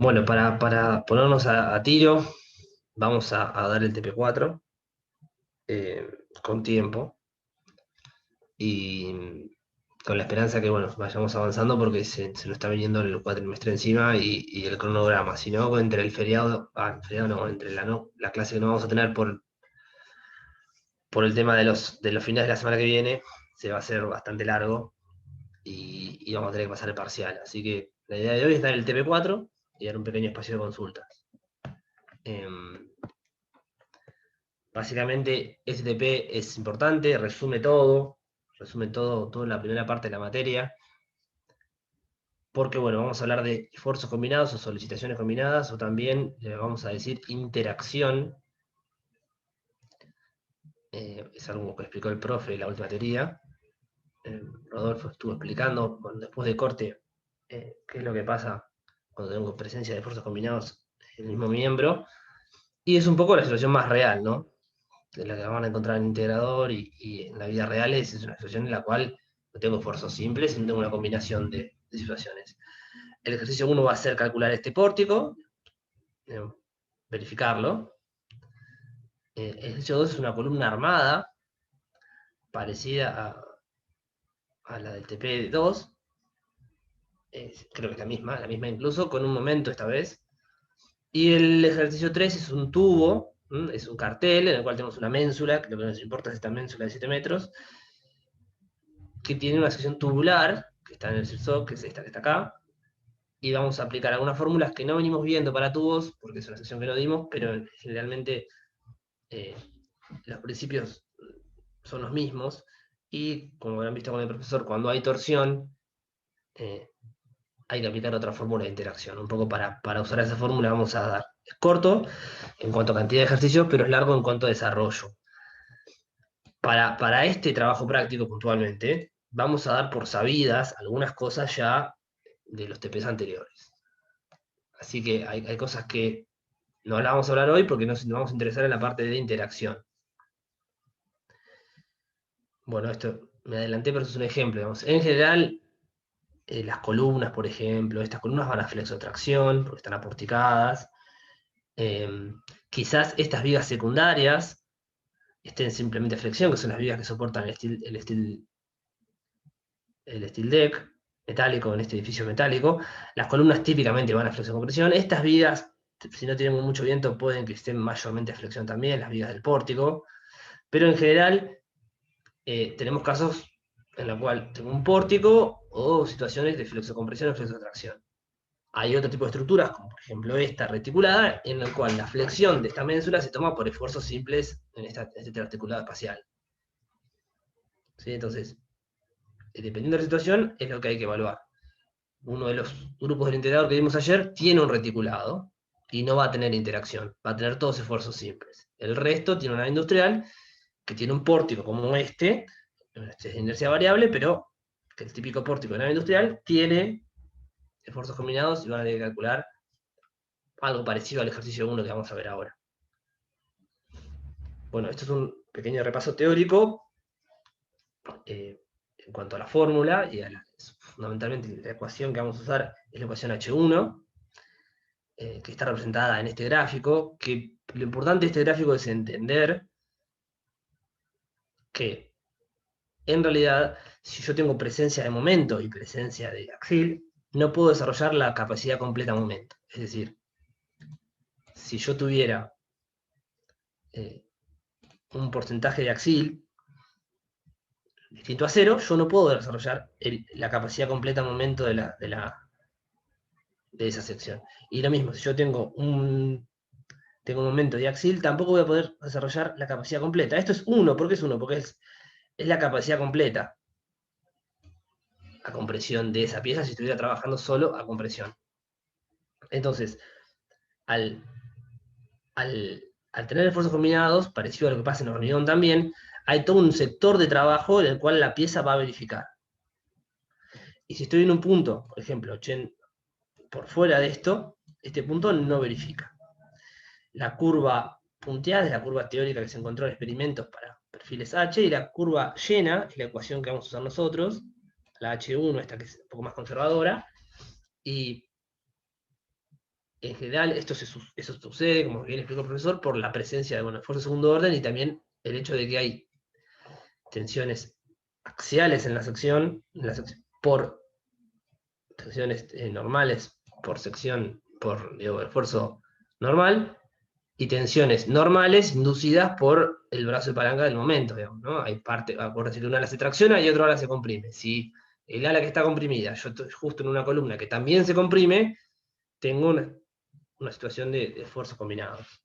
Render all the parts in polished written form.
Bueno, para ponernos a tiro, vamos a dar el TP4 eh, con tiempo y con la esperanza que bueno, vayamos avanzando porque se nos está viniendo el cuatrimestre encima y el cronograma. Si no, entre el feriado, el feriado no, entre la clase que no vamos a tener por el tema de los fines de la semana que viene, se va a hacer bastante largo y vamos a tener que pasar el parcial. Así que la idea de hoy es dar el TP4 y dar un pequeño espacio de consultas. Básicamente, STP es importante, resume todo, toda la primera parte de la materia, porque bueno, vamos a hablar de esfuerzos combinados o solicitaciones combinadas, o también le vamos a decir interacción, es algo que explicó el profe en la última teoría. Rodolfo estuvo explicando después de corte qué es lo que pasa cuando tengo presencia de esfuerzos combinados en el mismo miembro, y es un poco la situación más real, ¿no? De la que van a encontrar en Integrador y en la vida real es una situación en la cual no tengo esfuerzos simples, sino tengo una combinación de situaciones. El ejercicio 1 va a ser calcular este pórtico, eh, verificarlo. El ejercicio 2 es una columna armada, parecida a la del TP2, creo que es la misma incluso, con un momento esta vez. Y el ejercicio 3 es un tubo, es un cartel en el cual tenemos una ménsula, que lo que nos importa es esta ménsula de 7 metros, que tiene una sección tubular, que está en el CIRSOC, que es esta que está acá, y vamos a aplicar algunas fórmulas que no venimos viendo para tubos, porque es una sección que no dimos, pero generalmente eh, los principios son los mismos, y como habrán visto con el profesor, cuando hay torsión, eh, hay que aplicar otra fórmula de interacción. Un poco para usar esa fórmula vamos a dar. Es corto en cuanto a cantidad de ejercicios, pero es largo en cuanto a desarrollo. Para este trabajo práctico puntualmente, vamos a dar por sabidas algunas cosas ya de los TPs anteriores. Así que hay cosas que no las vamos a hablar hoy porque nos vamos a interesar en la parte de interacción. Bueno, esto me adelanté, pero esto es un ejemplo. Digamos. En general, las columnas, por ejemplo, estas columnas van a flexotracción porque están aporticadas. Eh, Quizás estas vigas secundarias estén simplemente a flexión, que son las vigas que soportan el steel deck metálico, en este edificio metálico. Las columnas típicamente van a flexión compresión. Estas vigas, si no tienen mucho viento, pueden que estén mayormente a flexión también, las vigas del pórtico. Pero en general, tenemos casos en los cuales tengo un pórtico o situaciones de flexocompresión o flexotracción. Hay otro tipo de estructuras, como por ejemplo esta reticulada, en la cual la flexión de esta médula se toma por esfuerzos simples en este articulado espacial. ¿Sí? Entonces, dependiendo de la situación, es lo que hay que evaluar. Uno de los grupos del integrador que vimos ayer tiene un reticulado y no va a tener interacción, va a tener todos esfuerzos simples. El resto tiene una industrial que tiene un pórtico como este es de inercia variable, pero que el típico pórtico de nave industrial tiene esfuerzos combinados y van a tener que calcular algo parecido al ejercicio 1 que vamos a ver ahora. Bueno, esto es un pequeño repaso teórico en cuanto a la fórmula y fundamentalmente la ecuación que vamos a usar es la ecuación H1, que está representada en este gráfico, que lo importante de este gráfico es entender que en realidad, si yo tengo presencia de momento y presencia de axil, no puedo desarrollar la capacidad completa de momento. Es decir, si yo tuviera eh, un porcentaje de axil distinto a cero, yo no puedo desarrollar la capacidad completa de momento de esa sección. Y lo mismo, si yo tengo un momento de axil, tampoco voy a poder desarrollar la capacidad completa. Esto es uno, ¿por qué es uno? Porque es la capacidad completa a compresión de esa pieza si estuviera trabajando solo a compresión. Entonces, al, al tener esfuerzos combinados, parecido a lo que pasa en hormigón también, hay todo un sector de trabajo en el cual la pieza va a verificar. Y si estoy en un punto, por ejemplo, por fuera de esto, este punto no verifica. La curva punteada es la curva teórica que se encontró en experimentos para perfiles H, y la curva llena es la ecuación que vamos a usar nosotros, la H1, esta que es un poco más conservadora, y En general, eso sucede, como bien explicó el profesor, por la presencia de esfuerzo de segundo orden y también el hecho de que hay tensiones axiales en la sección por tensiones normales por sección, por esfuerzo normal, y tensiones normales inducidas por el brazo de palanca del momento, digamos, ¿no? Hay parte, por decir, una ala se tracciona y otra ala se comprime. Si el ala que está comprimida, yo estoy justo en una columna que también se comprime, tengo una situación de esfuerzos combinados.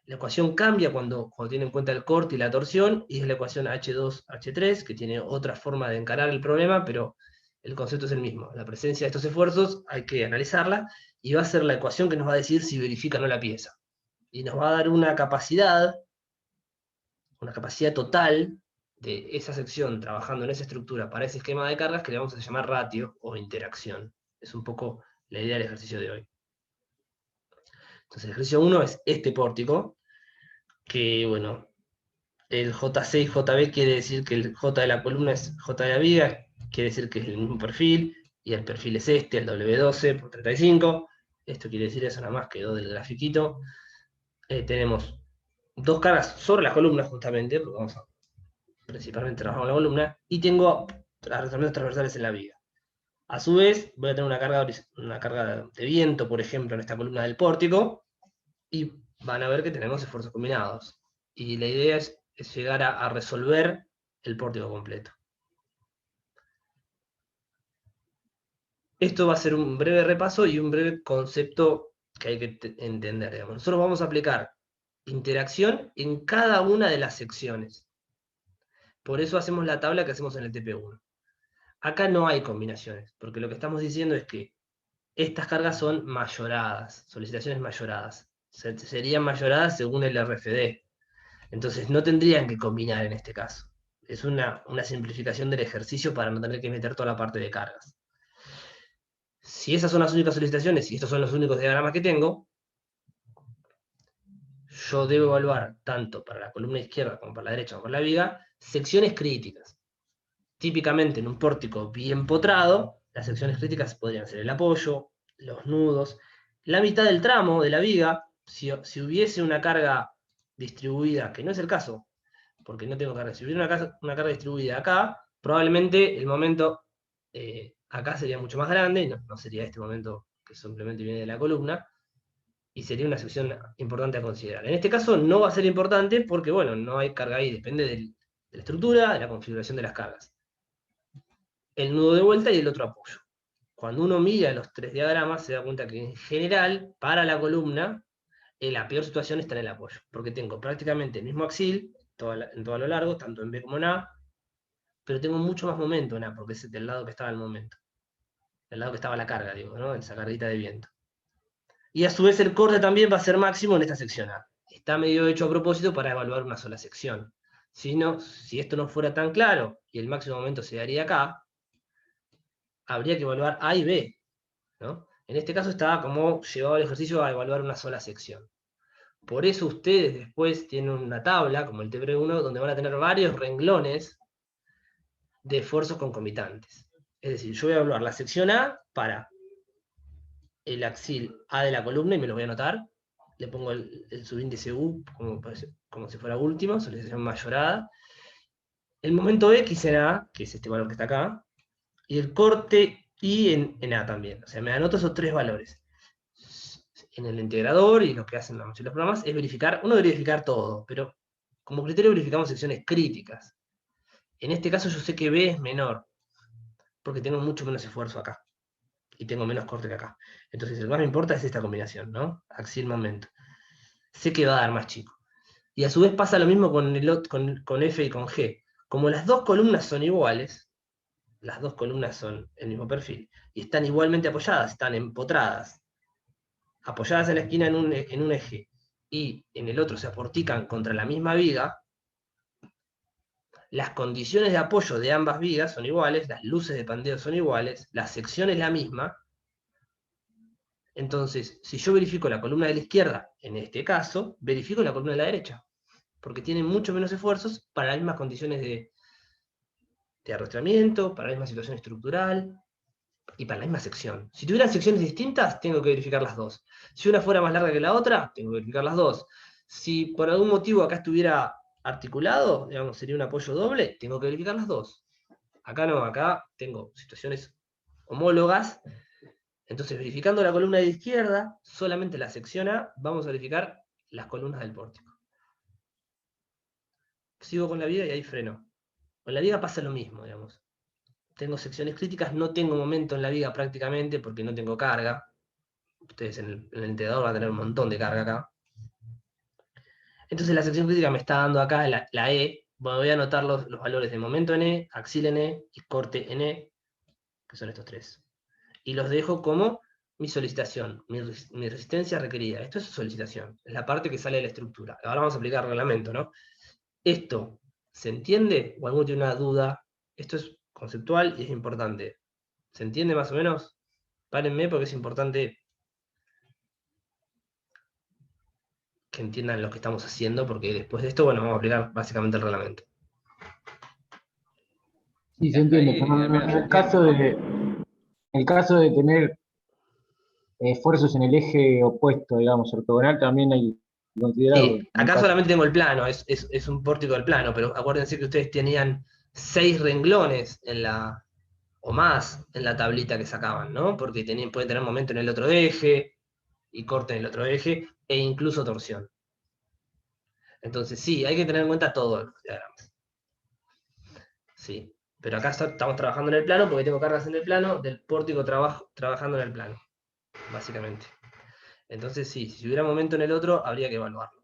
La ecuación cambia cuando tiene en cuenta el corte y la torsión, y es la ecuación H2H3, que tiene otra forma de encarar el problema, pero el concepto es el mismo. La presencia de estos esfuerzos hay que analizarla, y va a ser la ecuación que nos va a decir si verifica o no la pieza. Y nos va a dar una capacidad total de esa sección trabajando en esa estructura para ese esquema de cargas que le vamos a llamar ratio o interacción. Es un poco la idea del ejercicio de hoy. Entonces el ejercicio 1 es este pórtico, que bueno, el JC y JB quiere decir que el J de la columna es J de la viga, quiere decir que es el mismo perfil, y el perfil es este, el W12 por 35. Esto quiere decir eso, nada más quedó del grafiquito. Tenemos dos cargas sobre las columnas, justamente, porque vamos a principalmente trabajar con la columna, y tengo resornancias transversales en la viga. A su vez, voy a tener una carga de viento, por ejemplo, en esta columna del pórtico, y van a ver que tenemos esfuerzos combinados. Y la idea es llegar a resolver el pórtico completo. Esto va a ser un breve repaso y un breve concepto que hay que entender. Digamos. Nosotros vamos a aplicar interacción en cada una de las secciones. Por eso hacemos la tabla que hacemos en el TP1. Acá no hay combinaciones, porque lo que estamos diciendo es que estas cargas son mayoradas, solicitaciones mayoradas. Serían mayoradas según el RFD. Entonces no tendrían que combinar en este caso. Es una simplificación del ejercicio para no tener que meter toda la parte de cargas. Si esas son las únicas solicitaciones y estos son los únicos diagramas que tengo, yo debo evaluar tanto para la columna izquierda como para la derecha como para la viga, secciones críticas. Típicamente en un pórtico bien potrado, las secciones críticas podrían ser el apoyo, los nudos, la mitad del tramo de la viga. Si hubiese una carga distribuida, que no es el caso, porque no tengo carga. Si hubiera una carga distribuida acá, probablemente el momento acá sería mucho más grande, no sería este momento que simplemente viene de la columna, y sería una sección importante a considerar. En este caso no va a ser importante porque, bueno, no hay carga ahí, depende de la estructura, de la configuración de las cargas. El nudo de vuelta y el otro apoyo. Cuando uno mira los tres diagramas, se da cuenta que en general, para la columna, la peor situación está en el apoyo, porque tengo prácticamente el mismo axil en todo lo largo, tanto en B como en A, pero tengo mucho más momento en A, porque es del lado que estaba el momento, del lado que estaba la carga, digo, ¿no? Esa carguita de viento. Y a su vez el corte también va a ser máximo en esta sección A. Está medio hecho a propósito para evaluar una sola sección. Si esto no fuera tan claro y el máximo momento se daría acá, habría que evaluar A y B, ¿no? En este caso estaba como llevado el ejercicio a evaluar una sola sección. Por eso ustedes después tienen una tabla, como el TP1, donde van a tener varios renglones de esfuerzos concomitantes. Es decir, yo voy a evaluar la sección A para el axil A de la columna y me lo voy a anotar. Le pongo el subíndice U como si fuera último, solicitación mayorada. El momento X en A, que es este valor que está acá, y el corte Y en A también. O sea, me anoto esos tres valores. En el integrador, y lo que hacen la mayoría de los programas, es verificar, uno debería verificar todo, pero como criterio verificamos secciones críticas. En este caso yo sé que B es menor, porque tengo mucho menos esfuerzo acá, y tengo menos corte que acá. Entonces lo que más me importa es esta combinación, ¿no? Axil-momento. Sé que va a dar más chico. Y a su vez pasa lo mismo con F y con G. Como las dos columnas son iguales, las dos columnas son el mismo perfil, y están igualmente apoyadas, están empotradas, apoyadas en la esquina en un eje, y en el otro se aportican contra la misma viga, las condiciones de apoyo de ambas vigas son iguales, las luces de pandeo son iguales, la sección es la misma. Entonces, si yo verifico la columna de la izquierda, en este caso, verifico la columna de la derecha, porque tienen mucho menos esfuerzos para las mismas condiciones de arrastramiento, para la misma situación estructural. y para la misma sección. Si tuvieran secciones distintas, tengo que verificar las dos. Si una fuera más larga que la otra, tengo que verificar las dos. Si por algún motivo acá estuviera articulado, digamos, sería un apoyo doble, tengo que verificar las dos. Acá no, acá tengo situaciones homólogas. Entonces, verificando la columna de izquierda, solamente la sección A, vamos a verificar las columnas del pórtico. Sigo con la viga y ahí freno. Con la viga pasa lo mismo, digamos. Tengo secciones críticas, no tengo momento en la viga prácticamente porque no tengo carga. Ustedes en el integrador van a tener un montón de carga acá. Entonces la sección crítica me está dando acá la E. Bueno, voy a anotar los valores de momento en E, axil en E y corte en E, que son estos tres. Y los dejo como mi solicitación, mi resistencia requerida. Esto es solicitación, es la parte que sale de la estructura. Ahora vamos a aplicar reglamento, ¿no? ¿Esto se entiende o alguno tiene una duda? Esto es conceptual y es importante. ¿Se entiende más o menos? Párenme porque es importante que entiendan lo que estamos haciendo, porque después de esto, bueno, vamos a aplicar básicamente el reglamento. Sí, se entiende, Fernando. En el caso de tener esfuerzos en el eje opuesto, digamos, ortogonal, también hay que considerarlo. Sí, acá solamente tengo el plano, es un pórtico del plano, pero acuérdense que ustedes tenían 6 renglones o más en la tablita que sacaban, ¿no? Porque pueden tener momento en el otro eje, y corte en el otro eje, e incluso torsión. Entonces sí, hay que tener en cuenta todos los diagramas. Sí, pero acá estamos trabajando en el plano porque tengo cargas en el plano del pórtico trabajando en el plano, básicamente. Entonces sí, si hubiera momento en el otro, habría que evaluarlo.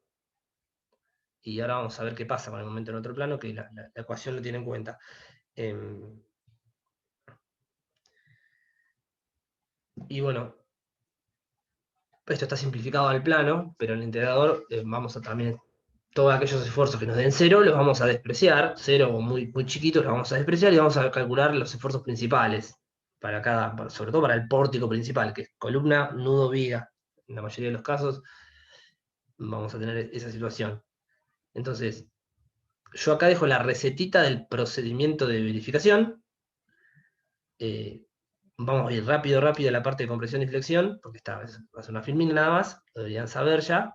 Y ahora vamos a ver qué pasa con el momento en otro plano, que la ecuación lo tiene en cuenta. Y bueno, esto está simplificado al plano, pero en el integrador vamos a también, todos aquellos esfuerzos que nos den cero, los vamos a despreciar, cero o muy, muy chiquitos los vamos a despreciar y vamos a calcular los esfuerzos principales, sobre todo para el pórtico principal, que es columna, nudo, viga. En la mayoría de los casos vamos a tener esa situación. Entonces, yo acá dejo la recetita del procedimiento de verificación. Vamos a ir rápido a la parte de compresión y flexión, porque va a ser una filmina nada más, lo deberían saber ya.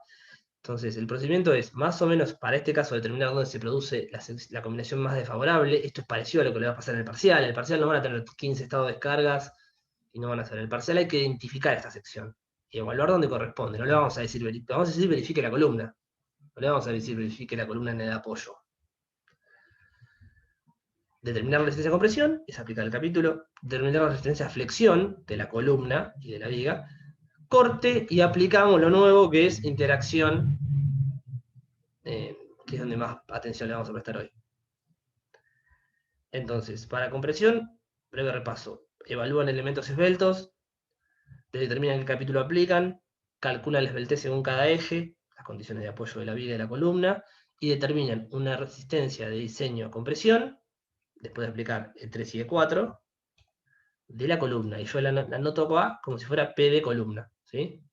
Entonces, el procedimiento es, más o menos, para este caso, determinar dónde se produce la combinación más desfavorable. Esto es parecido a lo que le va a pasar en el parcial. En el parcial no van a tener 15 estados de descargas y no van a hacer. En el parcial hay que identificar esta sección y evaluar dónde corresponde. No le vamos a decir, verifique la columna. No le vamos a decir verifique la columna en el apoyo. Determinar la resistencia a compresión es aplicar el capítulo. Determinar la resistencia a flexión de la columna y de la viga. Corte y aplicamos lo nuevo que es interacción, que es donde más atención le vamos a prestar hoy. Entonces, para compresión, breve repaso. Evalúan elementos esbeltos, determinan qué capítulo aplican, calculan la esbeltez según cada eje, las condiciones de apoyo de la viga y de la columna, y determinan una resistencia de diseño a compresión, después de aplicar el 3 y el 4, de la columna. Y yo la anoto acá como si fuera P de columna. ¿Sí?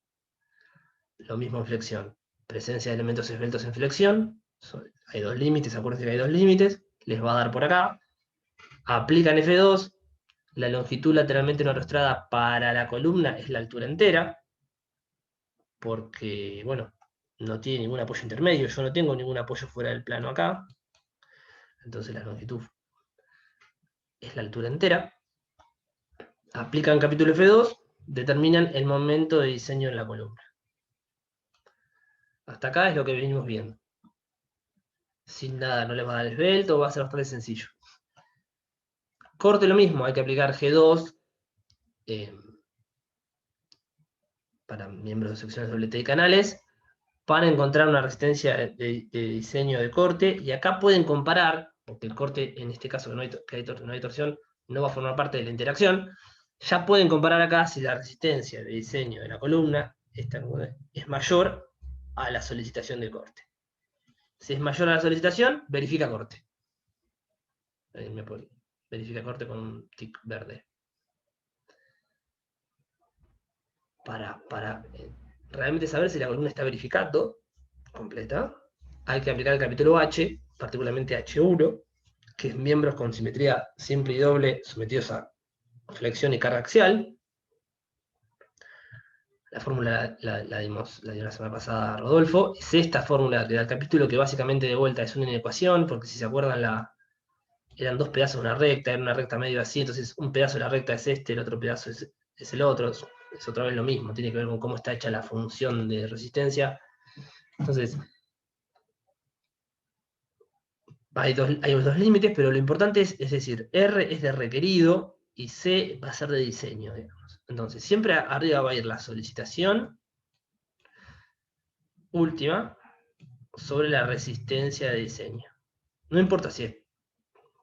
Lo mismo en flexión. Presencia de elementos esbeltos en flexión. Hay dos límites, acuérdense que hay dos límites. Les va a dar por acá. Aplican F2. La longitud lateralmente no arrastrada para la columna es la altura entera. Porque, bueno, no tiene ningún apoyo intermedio. Yo no tengo ningún apoyo fuera del plano acá. Entonces la longitud es la altura entera. Aplican capítulo F2. Determinan el momento de diseño en la columna. Hasta acá es lo que venimos viendo. Sin nada, no les va a dar esbelto, va a ser bastante sencillo. Corte lo mismo, hay que aplicar G2 para miembros de secciones WT y canales para encontrar una resistencia de diseño de corte, y acá pueden comparar, porque el corte en este caso que no hay torsión no va a formar parte de la interacción, ya pueden comparar acá si la resistencia de diseño de la columna es mayor a la solicitación de corte. Si es mayor a la solicitación, verifica corte. Verifica corte con un tic verde. Para realmente saber si la columna está verificando completa, hay que aplicar el capítulo H, particularmente H1, que es miembros con simetría simple y doble sometidos a flexión y carga axial. La fórmula la dio la semana pasada Rodolfo. Es esta fórmula que da el capítulo, que básicamente de vuelta es una inecuación, porque si se acuerdan, eran dos pedazos de una recta, era una recta medio así, entonces un pedazo de la recta es este, el otro pedazo es el otro, es otra vez lo mismo, tiene que ver con cómo está hecha la función de resistencia. Entonces, hay dos límites, pero lo importante es decir, R es de requerido y C va a ser de diseño, digamos. Entonces, siempre arriba va a ir la solicitación última sobre la resistencia de diseño. No importa si es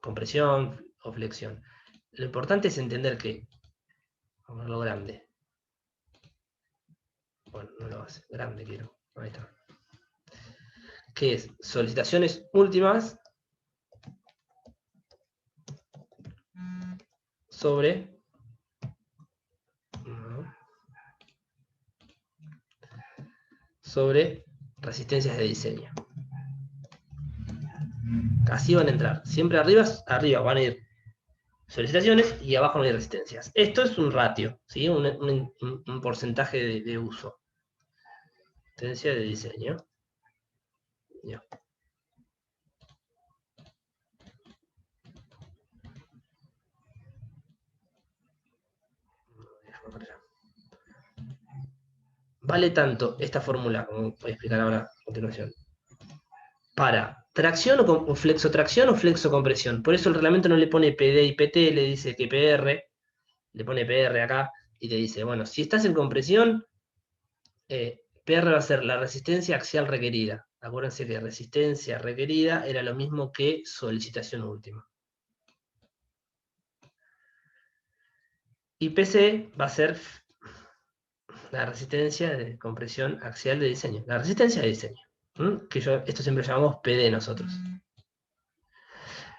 compresión o flexión. Lo importante es entender que, vamos a verlo grande. Bueno, no lo hace, grande quiero. Ahí está. Que es solicitaciones últimas sobre resistencias de diseño. Así van a entrar. Siempre arriba van a ir solicitaciones y abajo van a ir resistencias. Esto es un ratio, ¿sí? un porcentaje de uso. Resistencia de diseño. Ya. Vale tanto esta fórmula, como voy a explicar ahora a continuación, para tracción o flexotracción o flexocompresión. Por eso el reglamento no le pone PD y PT, le dice que PR, le pone PR acá y te dice, bueno, si estás en compresión, PR va a ser la resistencia axial requerida. Acuérdense que resistencia requerida era lo mismo que solicitación última. Y PC va a ser la resistencia de compresión axial de diseño. La resistencia de diseño. Que esto siempre lo llamamos PD nosotros.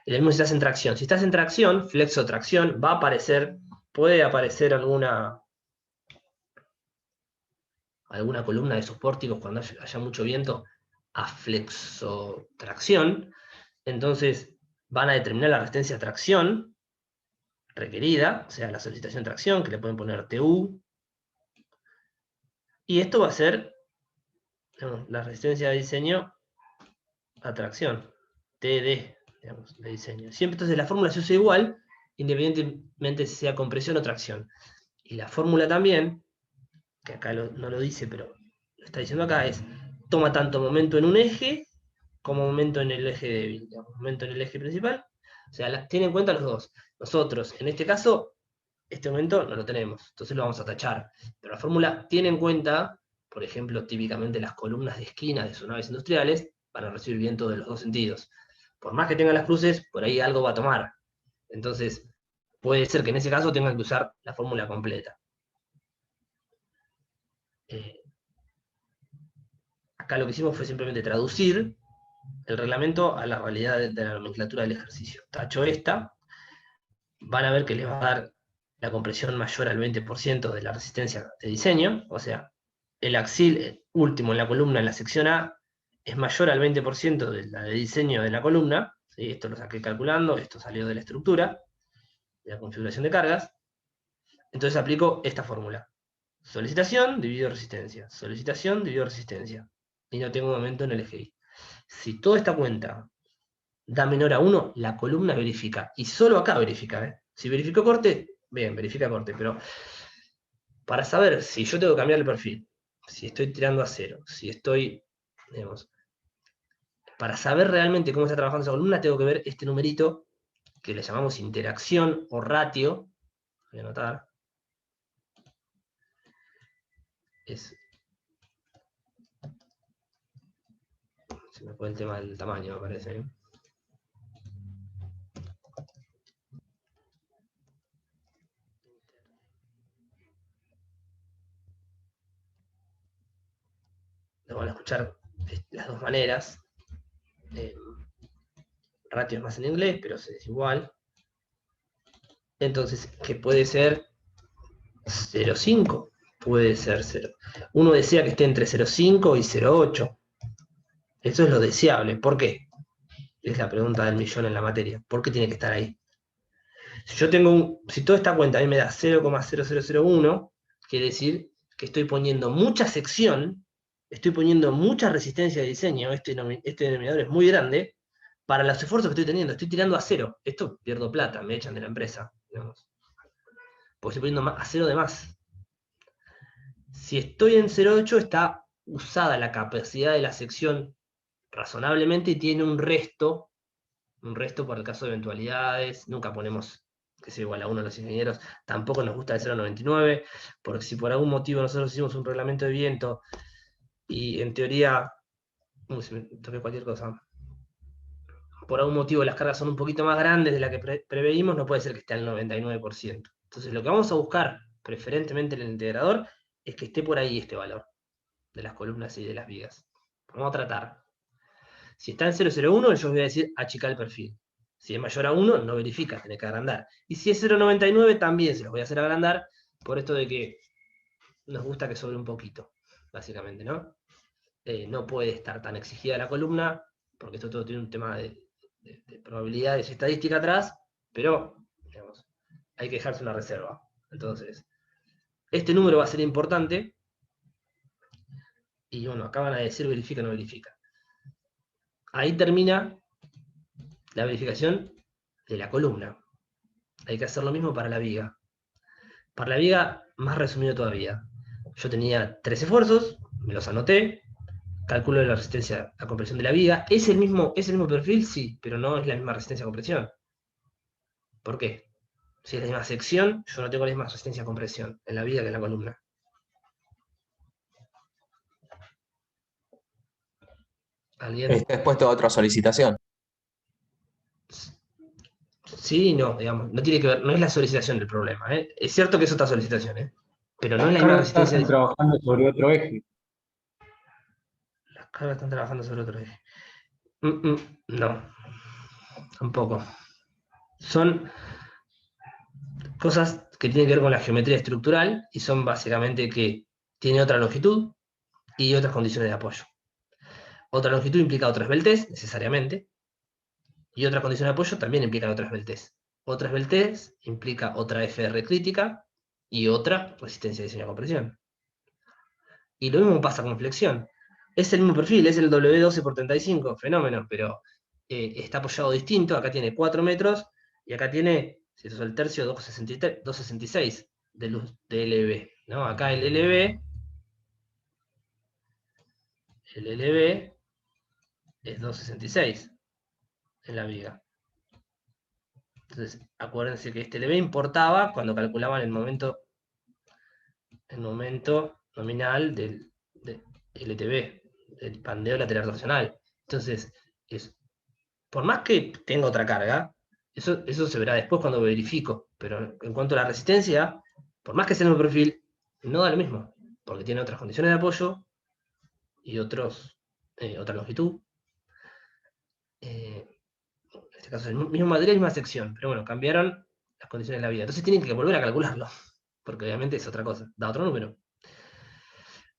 Y lo mismo si estás en tracción. Si estás en tracción, flexotracción, va a aparecer, puede aparecer alguna columna de esos pórticos cuando haya mucho viento a flexotracción. Entonces van a determinar la resistencia a tracción requerida, o sea, la solicitación de tracción, que le pueden poner TU. Y esto va a ser, digamos, la resistencia de diseño a tracción, TD, digamos, de diseño. Siempre entonces la fórmula se usa igual, independientemente si sea compresión o tracción. Y la fórmula también, que acá no lo dice, pero lo está diciendo acá, es toma tanto momento en un eje como momento en el eje débil, digamos, momento en el eje principal. O sea, tiene en cuenta los dos. Nosotros, en este caso, este momento no lo tenemos, entonces lo vamos a tachar. Pero la fórmula tiene en cuenta, por ejemplo, típicamente las columnas de esquina de sus naves industriales para recibir viento de los dos sentidos. Por más que tengan las cruces, por ahí algo va a tomar. Entonces, puede ser que en ese caso tengan que usar la fórmula completa. Acá lo que hicimos fue simplemente traducir el reglamento a la realidad de la nomenclatura del ejercicio. Tacho esta, van a ver que les va a dar la compresión mayor al 20% de la resistencia de diseño, o sea, el axil último en la columna en la sección A es mayor al 20% de la de diseño de la columna, ¿sí? Esto lo saqué calculando, esto salió de la estructura, de la configuración de cargas, entonces aplico esta fórmula. Solicitación dividido resistencia, solicitación dividido resistencia, y no tengo un momento en el eje Y. Si toda esta cuenta da menor a 1, la columna verifica, y solo acá verifica, ¿eh? Si verificó corte, bien, verifica corte, pero para saber si yo tengo que cambiar el perfil, si estoy tirando a 0, si estoy, digamos, para saber realmente cómo está trabajando esa columna, tengo que ver este numerito que le llamamos interacción o ratio. Voy a anotar. Se me fue el tema del tamaño, me parece, ¿eh? Lo van a escuchar de las dos maneras. Ratio es más en inglés, pero es igual. Entonces, que puede ser 0,5, puede ser 0. Uno desea que esté entre 0,5 y 0,8. Eso es lo deseable. ¿Por qué? Es la pregunta del millón en la materia. ¿Por qué tiene que estar ahí? Si toda esta cuenta a mí me da 0,0001, quiere decir que estoy poniendo mucha sección, estoy poniendo mucha resistencia de diseño, este denominador es muy grande, para los esfuerzos que estoy teniendo, estoy tirando a cero. Esto pierdo plata, me echan de la empresa, digamos. Porque estoy poniendo a cero de más. Si estoy en 0,8 está usada la capacidad de la sección razonablemente y tiene un resto por el caso de eventualidades, nunca ponemos que sea igual a 1 los ingenieros, tampoco nos gusta el 0,99, porque si por algún motivo nosotros hicimos un reglamento de viento y en teoría, se me toqué cualquier cosa, por algún motivo las cargas son un poquito más grandes de la que preveímos, no puede ser que esté al 99%. Entonces lo que vamos a buscar preferentemente en el integrador es que esté por ahí este valor de las columnas y de las vigas. Vamos a tratar. Si está en 0,01, yo os voy a decir achicar el perfil. Si es mayor a 1, no verifica, tiene que agrandar. Y si es 0,99, también se los voy a hacer agrandar, por esto de que nos gusta que sobre un poquito, básicamente, ¿no? No puede estar tan exigida la columna, porque esto todo tiene un tema de probabilidades y estadística atrás, pero, digamos, hay que dejarse una reserva. Entonces, este número va a ser importante, y bueno, acá van a decir verifica o no verifica. Ahí termina la verificación de la columna. Hay que hacer lo mismo para la viga. Para la viga, más resumido todavía. Yo tenía 3 esfuerzos, me los anoté, cálculo de la resistencia a compresión de la viga. ¿Es el mismo perfil? Sí, pero no es la misma resistencia a compresión. ¿Por qué? Si es la misma sección, yo no tengo la misma resistencia a compresión en la viga que en la columna. ¿Alguien? Está expuesto a otra solicitación. Sí, no, digamos, no tiene que ver, no es la solicitación del problema, ¿eh? Es cierto que es otra solicitación, ¿eh? Pero no es Las la misma cargas resistencia. están trabajando sobre otro eje. Las cargas están trabajando sobre otro eje. No, tampoco. Son cosas que tienen que ver con la geometría estructural y son básicamente que tiene otra longitud y otras condiciones de apoyo. Otra longitud implica otra esbeltez, necesariamente, y otra condición de apoyo también implica otra esbeltez. Otra esbeltez implica otra FR crítica y otra resistencia de diseño a compresión. Y lo mismo pasa con flexión. Es el mismo perfil, es el W12 por 35, fenómeno, pero está apoyado distinto. Acá tiene 4 metros y acá tiene, si eso es el tercio, 2,66 de luz de LB. ¿No? Acá el LB es 2,66 en la viga. Entonces, acuérdense que este LB importaba cuando calculaban el momento nominal del LTB, del pandeo lateral rotacional. Entonces, por más que tenga otra carga, eso se verá después cuando verifico, pero en cuanto a la resistencia, por más que sea el mismo perfil, no da lo mismo, porque tiene otras condiciones de apoyo y otra longitud. En este caso, el mismo material, misma sección, pero bueno, cambiaron las condiciones de la vida. Entonces tienen que volver a calcularlo, porque obviamente es otra cosa, da otro número.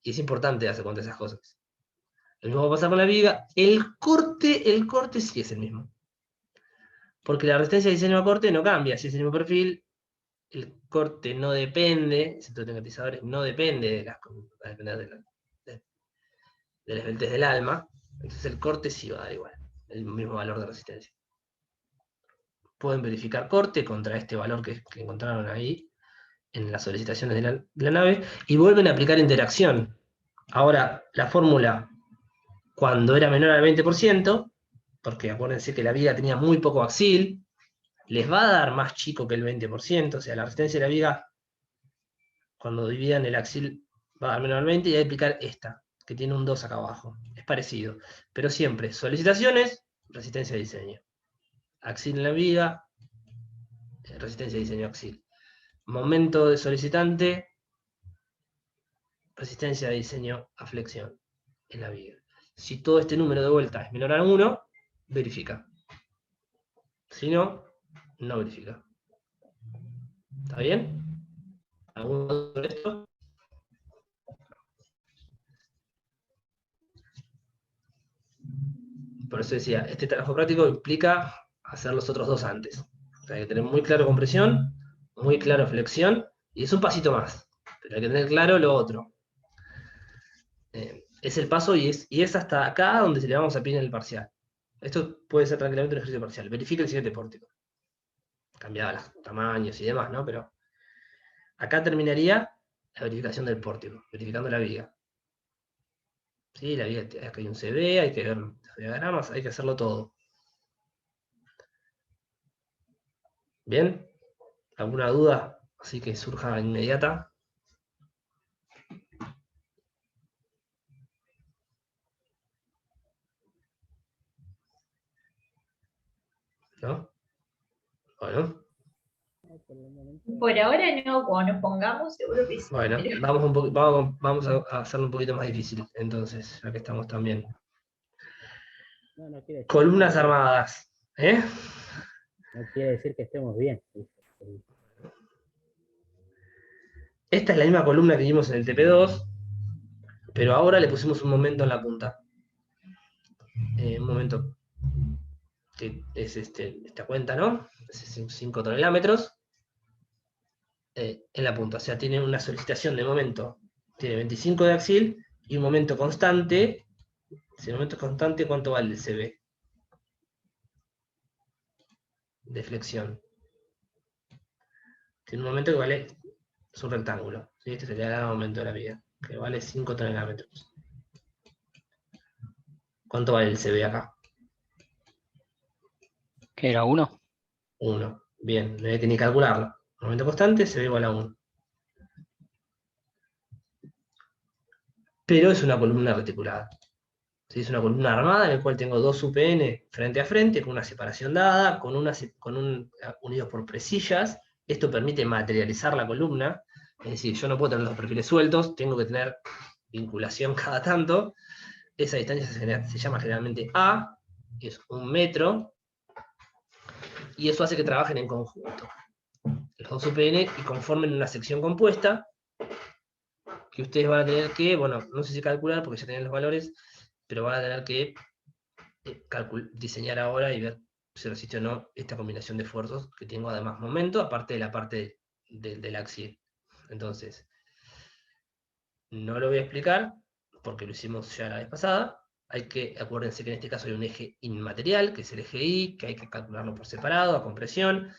Y es importante hacer cuenta de esas cosas. Lo mismo va a pasar con la viga. El corte sí es el mismo. Porque la resistencia de diseño a corte no cambia, si es el mismo perfil, el corte no depende, excepto temperatizadores, no depende de las esbeltez del alma, entonces el corte sí va a dar igual, el mismo valor de resistencia. Pueden verificar corte contra este valor que encontraron ahí en las solicitaciones de la nave y vuelven a aplicar interacción. Ahora, la fórmula, cuando era menor al 20%, porque acuérdense que la viga tenía muy poco axil, les va a dar más chico que el 20%, o sea, la resistencia de la viga, cuando dividan el axil, va a dar menos al 20%, y hay que aplicar esta, que tiene un 2 acá abajo. Es parecido, pero siempre, solicitaciones, resistencia de diseño. Axil en la viga, resistencia de diseño axil. Momento de solicitante, resistencia de diseño a flexión en la viga. Si todo este número de vuelta es menor a 1, verifica. Si no, no verifica. ¿Está bien? ¿Algún duda sobre esto? Por eso decía, este trabajo práctico implica hacer los otros dos antes. sea, hay que tener muy claro compresión, muy claro flexión, y es un pasito más. Pero hay que tener claro lo otro. Es el paso y es hasta acá donde se le vamos a pin en el parcial. Esto puede ser tranquilamente un ejercicio parcial. Verifique el siguiente pórtico. Cambiaba los tamaños y demás, ¿no? Pero acá terminaría la verificación del pórtico, verificando la viga. ¿Sí? La viga, acá hay un CV, hay que ver los diagramas, hay que hacerlo todo. ¿Bien? ¿Alguna duda? Así que surja inmediata. ¿No? Bueno. Por ahora no, cuando nos pongamos seguro que sí. Bueno, Pero... vamos a hacerlo un poquito más difícil, entonces, ya que estamos también. No quiere decir Columnas armadas. ¿Eh? No quiere decir que estemos bien. Esta es la misma columna que vimos en el TP2, pero ahora le pusimos un momento en la punta. Un momento que es esta cuenta, ¿no? Es 5 tonelómetros en la punta. O sea, tiene una solicitación de momento, tiene 25 de axil y un momento constante. Si el momento es constante, ¿cuánto vale el CB? De flexión. Tiene un momento que vale, es un rectángulo. ¿Sí? Este sería el momento de la viga, que vale 5 tonelómetros. ¿Cuánto vale el CB acá? ¿Qué era 1? 1. Bien, no hay que ni calcularlo. Momento constante, CB igual a 1. Pero es una columna reticulada. ¿Sí? Es una columna armada en la cual tengo dos UPN frente a frente, con una separación dada, unidos por presillas. Esto permite materializar la columna. Es decir, yo no puedo tener los perfiles sueltos, tengo que tener vinculación cada tanto. Esa distancia se llama generalmente A, que es 1 metro, y eso hace que trabajen en conjunto. Los dos UPN y conformen una sección compuesta, que ustedes van a tener que, bueno, no sé si calcular porque ya tienen los valores, pero van a tener que diseñar ahora y ver si resiste o no esta combinación de esfuerzos que tengo además momento, aparte de la parte del axil. Entonces, no lo voy a explicar, porque lo hicimos ya la vez pasada. Acuérdense que en este caso hay un eje inmaterial, que es el eje Y, que hay que calcularlo por separado, a compresión,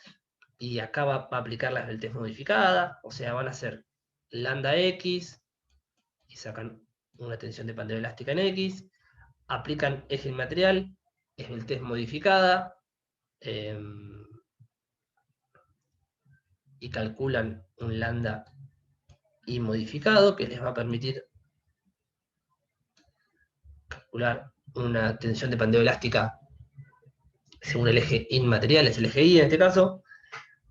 y acá va a aplicar la test modificada, o sea, van a hacer lambda X, y sacan una tensión de pandeo elástica en X, aplican eje inmaterial, es el test modificada, y calculan un lambda y modificado que les va a permitir calcular una tensión de pandeo elástica según el eje inmaterial, es el eje Y en este caso.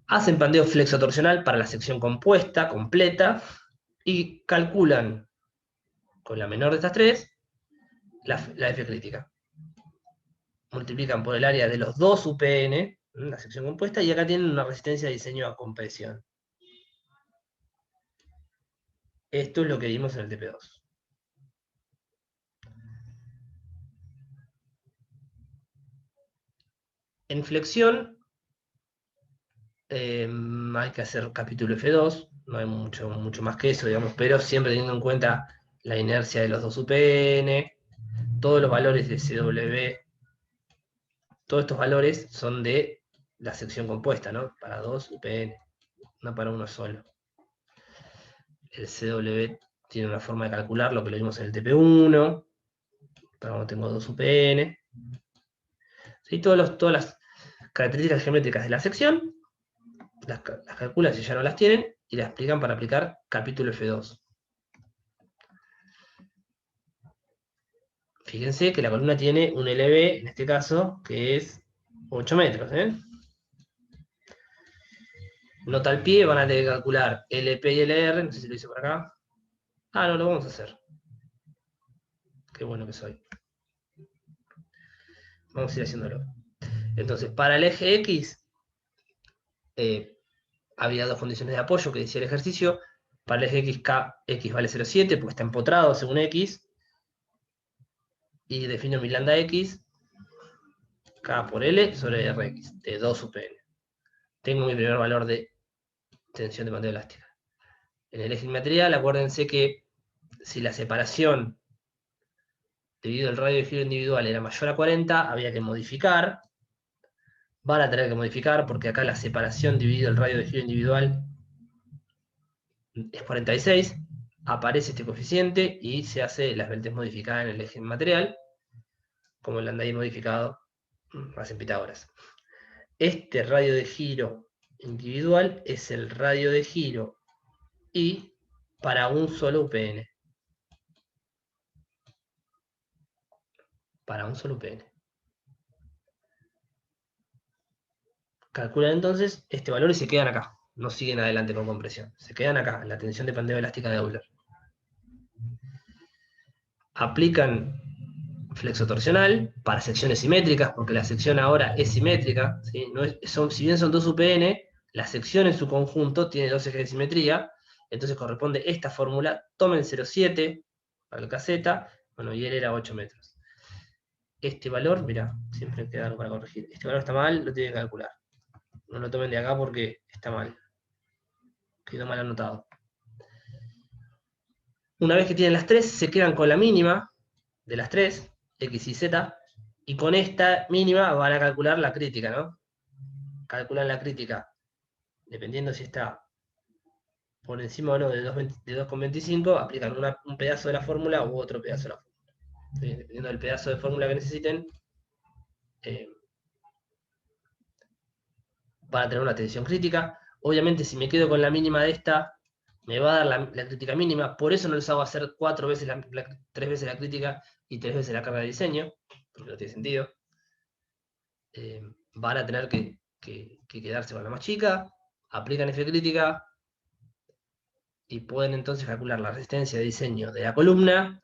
Hacen pandeo flexotorsional para la sección compuesta, completa, y calculan con la menor de estas tres la F crítica. Multiplican por el área de los dos UPN, la sección compuesta, y acá tienen una resistencia de diseño a compresión. Esto es lo que vimos en el TP2. En flexión hay que hacer capítulo F2, no hay mucho más que eso, digamos, pero siempre teniendo en cuenta la inercia de los dos UPN, todos los valores de CW, todos estos valores son de la sección compuesta, ¿no? Para dos UPN, no para uno solo. El CW tiene una forma de calcular lo que lo vimos en el TP1, para cuando tengo dos UPN. ¿Sí? Todas las características geométricas de la sección las calculan si ya no las tienen y las aplican para aplicar capítulo F2. Fíjense que la columna tiene un LB, en este caso, que es 8 metros. Nota al pie, van a tener que calcular LP y LR, no sé si lo hice por acá. Ah, no, lo vamos a hacer. Qué bueno que soy. Vamos a ir haciéndolo. Entonces, para el eje X, había dos condiciones de apoyo que decía el ejercicio. Para el eje X, X vale 0,7 porque está empotrado según X. Y defino mi lambda X, K por L sobre Rx, de 2 UPN. tengo mi primer valor de tensión de pantalla elástica. En el eje inmaterial, acuérdense que si la separación dividido el radio de giro individual era mayor a 40, había que modificar. Van a tener que modificar porque acá la separación dividido el radio de giro individual es 46. Aparece este coeficiente y se hace la esbeltez modificada en el eje inmaterial, como el Landai modificado más en Pitágoras. Este radio de giro individual es el radio de giro I para un solo UPN. Para un solo UPN. Calculan entonces este valor y se quedan acá. No siguen adelante con compresión. Se quedan acá, en la tensión de pantalla elástica de Euler. Aplican flexotorsional para secciones simétricas, porque la sección ahora es simétrica. ¿Sí? No es, si bien son dos UPN, la sección en su conjunto tiene dos ejes de simetría, entonces corresponde esta fórmula. Tomen 0,7 para el caseta, bueno, y él era 8 metros. Este valor, mira, siempre queda algo para corregir. Este valor está mal, lo tienen que calcular. No lo tomen de acá porque está mal. Quedó mal anotado. Una vez que tienen las tres, se quedan con la mínima de las tres, X y Z, y con esta mínima van a calcular la crítica, ¿no? Calculan la crítica, dependiendo si está por encima o no de 2,25, aplican un pedazo de la fórmula u otro pedazo de la fórmula. ¿Sí? Dependiendo del pedazo de fórmula que necesiten, van a tener una tensión crítica. Obviamente, si me quedo con la mínima de esta, me va a dar la crítica mínima. Por eso no les hago hacer 3 veces la crítica y 3 veces la carga de diseño, porque no tiene sentido. Van a tener que quedarse con la más chica, aplican F crítica y pueden entonces calcular la resistencia de diseño de la columna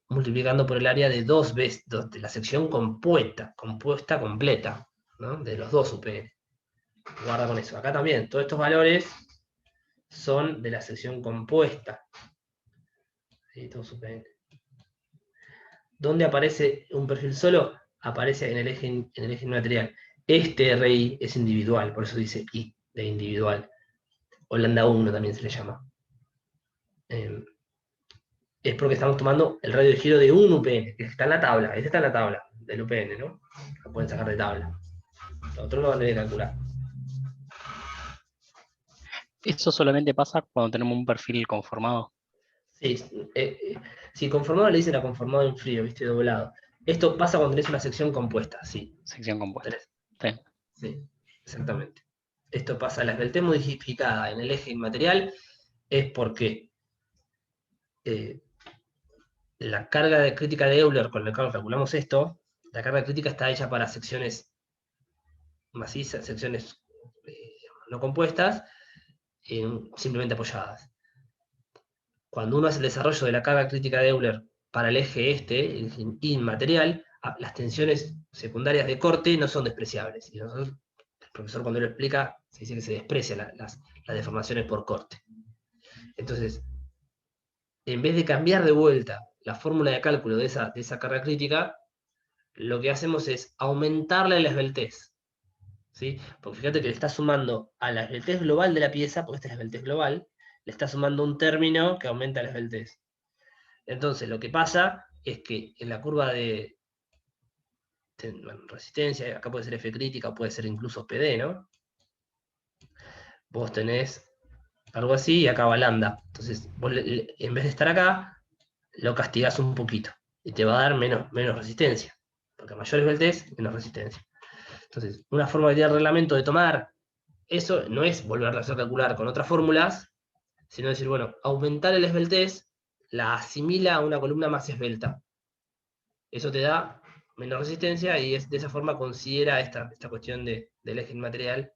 multiplicando por el área de 2 veces de la sección compuesta completa, ¿no? De los dos UPN. Guarda con eso. Acá también, todos estos valores son de la sección compuesta. ¿Sí? Todos UPN. ¿Dónde aparece un perfil solo? Aparece en el eje inmaterial. Este RI es individual, por eso dice I de individual. O lambda 1 también se le llama. Es porque estamos tomando el radio de giro de un UPN, que está en la tabla. Este está en la tabla del UPN, ¿no? Lo pueden sacar de tabla. Lo otro lo van a tener que calcular. ¿Eso solamente pasa cuando tenemos un perfil conformado? Sí, si conformado le dicen a conformado en frío, ¿viste? Doblado. Esto pasa cuando tenés una sección compuesta, sí. Sección compuesta. Sí, sí, exactamente. Esto pasa, la esbeltez modificada en el eje inmaterial es porque la carga de crítica de Euler con la que calculamos esto, la carga crítica está hecha para secciones macizas, secciones no compuestas, simplemente apoyadas. Cuando uno hace el desarrollo de la carga crítica de Euler para el eje el eje inmaterial, las tensiones secundarias de corte no son despreciables. Y nosotros, el profesor cuando lo explica, se dice que se desprecia las deformaciones por corte. Entonces, en vez de cambiar de vuelta la fórmula de cálculo de esa carga crítica, lo que hacemos es aumentarle la esbeltez. ¿Sí? Porque fíjate que le está sumando a la esbeltez global de la pieza, porque esta es la esbeltez global, le está sumando un término que aumenta la esbeltez. Entonces, lo que pasa es que en la curva de resistencia, acá puede ser F crítica, o puede ser incluso PD, ¿no? Vos tenés algo así y acá va lambda. Entonces, vos en vez de estar acá, lo castigás un poquito. Y te va a dar menos resistencia. Porque a mayor esbeltez, menos resistencia. Entonces, una forma que tiene el reglamento de tomar eso no es volverlo a hacer calcular con otras fórmulas, sino decir, bueno, aumentar el esbeltez la asimila a una columna más esbelta. Eso te da menos resistencia y de esa forma considera esta cuestión del eje inmaterial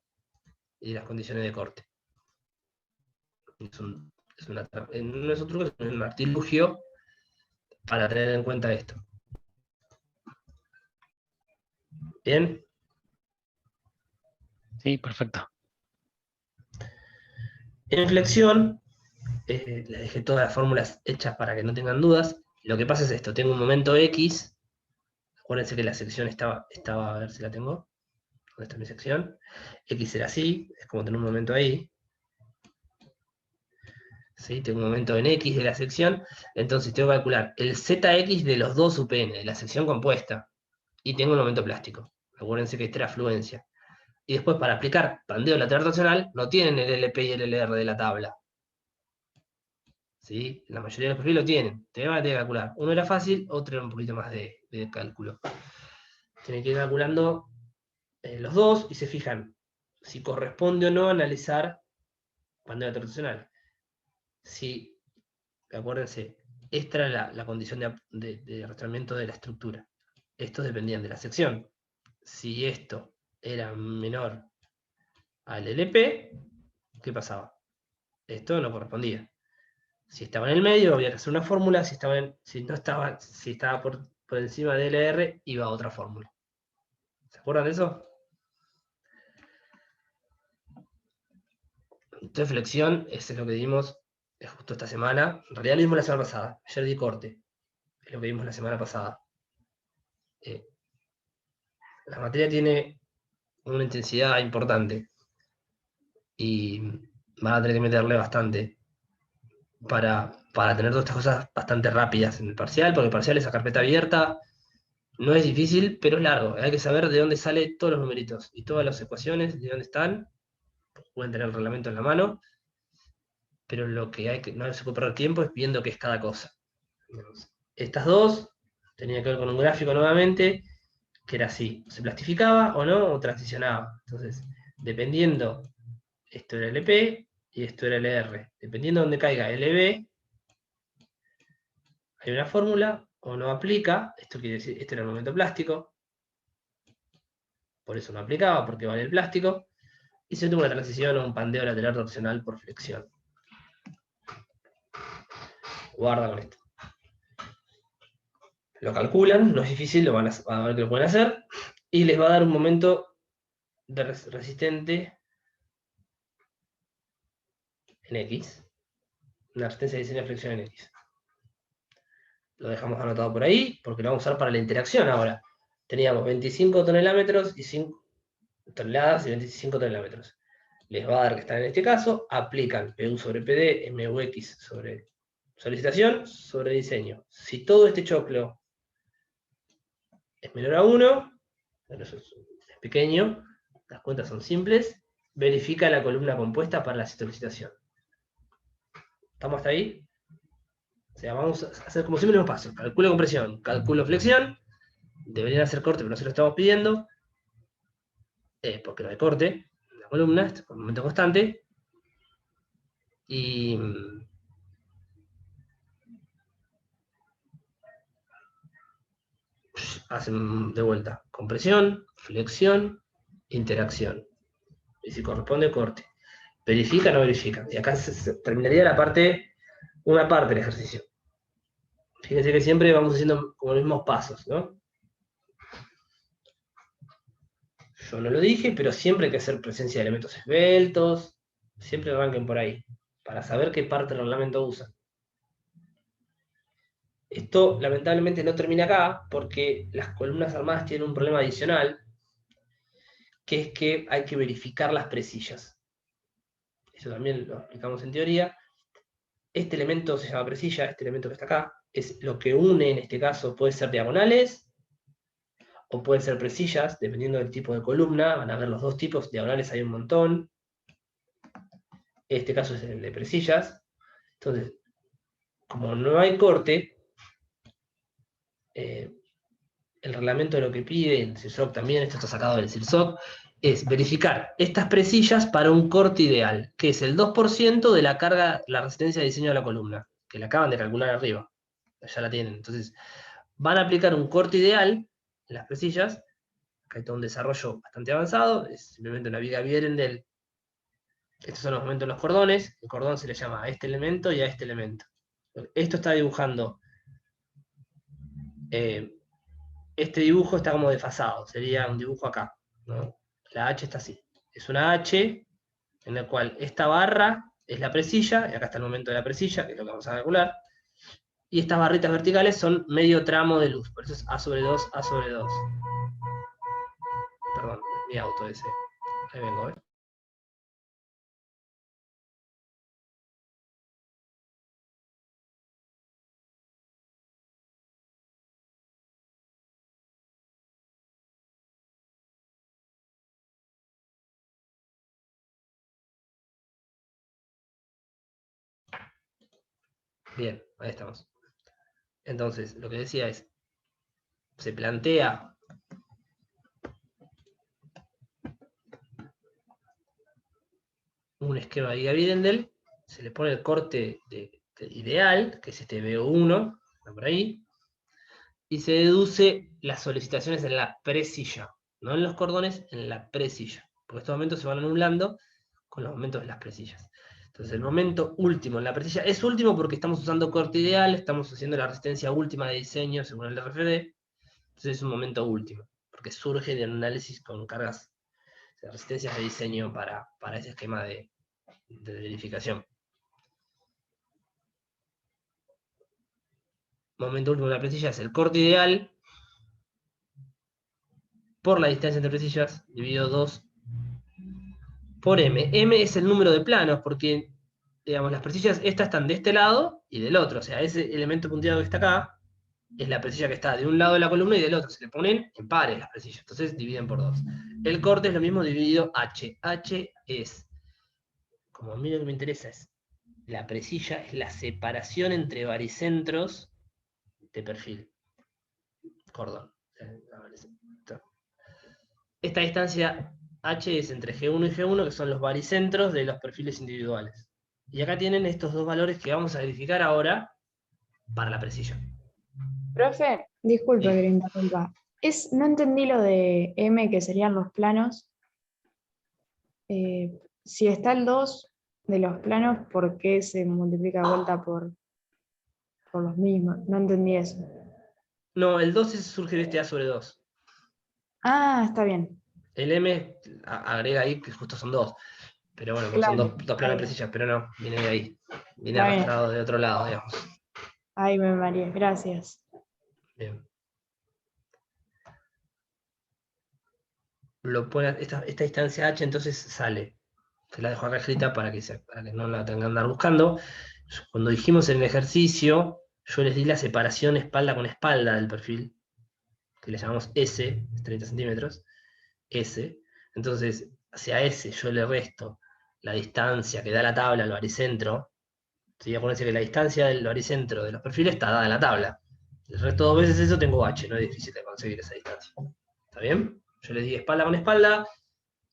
y las condiciones de corte. No es otro truco, es un artilugio para tener en cuenta esto. ¿Bien? Sí, perfecto. En flexión, les dejé todas las fórmulas hechas para que no tengan dudas. Lo que pasa es esto, tengo un momento X, acuérdense que la sección estaba, a ver si la tengo, donde está mi sección, X era así, es como tener un momento ahí. ¿Sí? Tengo un momento en X de la sección, entonces tengo que calcular el ZX de los dos UPN, de la sección compuesta, y tengo un momento plástico. Acuérdense que esta era fluencia. Y después, para aplicar pandeo lateral rotacional, no tienen el LP y el LR de la tabla. ¿Sí? La mayoría de los perfiles lo tienen. Te van a tener que calcular. Uno era fácil, otro era un poquito más de cálculo. Tienen que ir calculando los dos y se fijan si corresponde o no analizar pandeo lateral rotacional. Si, acuérdense, esta era la condición de arrastramiento de la estructura. Estos dependían de la sección. Si esto era menor al LP, ¿qué pasaba? Esto no correspondía. Si estaba en el medio, había que hacer una fórmula. Si estaba por encima del LR, iba a otra fórmula. ¿Se acuerdan de eso? Entonces, flexión, ese es lo que dimos justo esta semana. En realidad lo dimos la semana pasada. Ayer di corte. Es lo que vimos la semana pasada. La materia tiene una intensidad importante. Y van a tener que meterle bastante para tener todas estas cosas bastante rápidas en el parcial, porque el parcial, esa carpeta abierta, no es difícil, pero es largo. Hay que saber de dónde salen todos los numeritos y todas las ecuaciones, de dónde están. Pueden tener el reglamento en la mano, pero lo que hay que no se puede perder tiempo es viendo qué es cada cosa. Estas dos tenían que ver con un gráfico nuevamente, que era así: se plastificaba o no, o transicionaba. Entonces, dependiendo, esto era LP y esto era LR. Dependiendo de dónde caiga LB, hay una fórmula, o no aplica. Esto quiere decir, este era el momento plástico, por eso no aplicaba, porque vale el plástico. Y se tuvo una transición o un pandeo lateral torsional por flexión. Guarda con esto. Lo calculan, no es difícil, van a ver que lo pueden hacer, y les va a dar un momento de resistente en X. Una resistencia de diseño de flexión en X. Lo dejamos anotado por ahí, porque lo vamos a usar para la interacción ahora. Teníamos 25 toneladas y 5 toneladas y 25 toneladas. Les va a dar que están en este caso, aplican PU sobre PD, MUX sobre solicitación, sobre diseño. Si todo este choclo es menor a 1, es pequeño, las cuentas son simples, verifica la columna compuesta para la solicitación. ¿Estamos hasta ahí? O sea, vamos a hacer como siempre los pasos. Calculo compresión, calculo flexión. Deberían hacer corte, pero no se lo estamos pidiendo. Porque no hay corte en la columna, es un momento constante. Y hacen de vuelta compresión, flexión, interacción. Y si corresponde, corte. Verifican o no verifican. Y acá se terminaría una parte del ejercicio. Fíjense que siempre vamos haciendo como los mismos pasos, ¿no? Yo no lo dije, pero siempre hay que hacer presencia de elementos esbeltos. Siempre arranquen por ahí, para saber qué parte del reglamento usan. Esto lamentablemente no termina acá, porque las columnas armadas tienen un problema adicional, que es que hay que verificar las presillas. Eso también lo explicamos en teoría. Este elemento se llama presilla, este elemento que está acá, es lo que une en este caso. Puede ser diagonales, o pueden ser presillas, dependiendo del tipo de columna. Van a ver los dos tipos, diagonales hay un montón. Este caso es el de presillas. Entonces, como no hay corte, el reglamento lo que pide, el CIRSOC también, esto está sacado del CIRSOC, es verificar estas presillas para un corte ideal, que es el 2% de la carga, la resistencia de diseño de la columna, que la acaban de calcular arriba, ya la tienen. Entonces, van a aplicar un corte ideal en las presillas, que hay todo un desarrollo bastante avanzado, es simplemente una viga Vierendel. Estos son los momentos de los cordones, el cordón se le llama a este elemento y a este elemento. Esto está dibujando, este dibujo está como desfasado, sería un dibujo acá, ¿no? La H está así, es una H en la cual esta barra es la presilla, y acá está el momento de la presilla, que es lo que vamos a calcular, y estas barritas verticales son medio tramo de luz, por eso es A sobre 2, A sobre 2. Perdón, mi auto ese. Ahí vengo, ¿eh? Bien, ahí estamos. Entonces, lo que decía es, se plantea un esquema de Guía-Videndel, se le pone el corte ideal, que es este VO1, por ahí, y se deduce las solicitaciones en la presilla, no en los cordones, en la presilla, porque estos momentos se van anulando con los momentos de las presillas. Entonces el momento último en la presilla es último porque estamos usando corte ideal, estamos haciendo la resistencia última de diseño según el RFD, entonces es un momento último, porque surge de un análisis con cargas de resistencias de diseño para ese esquema de verificación. Momento último de la presilla es el corte ideal por la distancia entre presillas, dividido 2 por M. M es el número de planos, porque, digamos, las presillas estas están de este lado y del otro. O sea, ese elemento punteado que está acá es la presilla que está de un lado de la columna y del otro. Se le ponen en pares las presillas. Entonces dividen por 2. El corte es lo mismo dividido H. H es, como a mí lo que me interesa es, la presilla es la separación entre baricentros de perfil. Cordón. Esta distancia H es entre G1 y G1, que son los baricentros de los perfiles individuales. Y acá tienen estos dos valores que vamos a verificar ahora para la presilla. Profe, disculpe Sí. que le interrumpa. No entendí lo de M, que serían los planos. Si está el 2 de los planos, ¿por qué se multiplica vuelta por los mismos? No entendí eso. No, el 2 surge de este A sobre 2. Ah, está bien. El M agrega ahí que justo son 2. Pero bueno, porque son Claro. dos planos de presillas, pero no, viene de ahí. Viene Está bien. arrastrado de otro lado, digamos. Ay, me mareé, gracias. Bien. Lo pone, esta distancia H entonces sale. Se la dejo acá escrita para que no la tengan que andar buscando. Cuando dijimos en el ejercicio, yo les di la separación espalda con espalda del perfil, que le llamamos S, 30 centímetros, S. Entonces, hacia S yo le resto la distancia que da la tabla al baricentro. ¿Sí? Acuérdense que la distancia del baricentro de los perfiles está dada en la tabla. El resto dos veces eso tengo H, no es difícil de conseguir esa distancia. ¿Está bien? Yo les di espalda con espalda,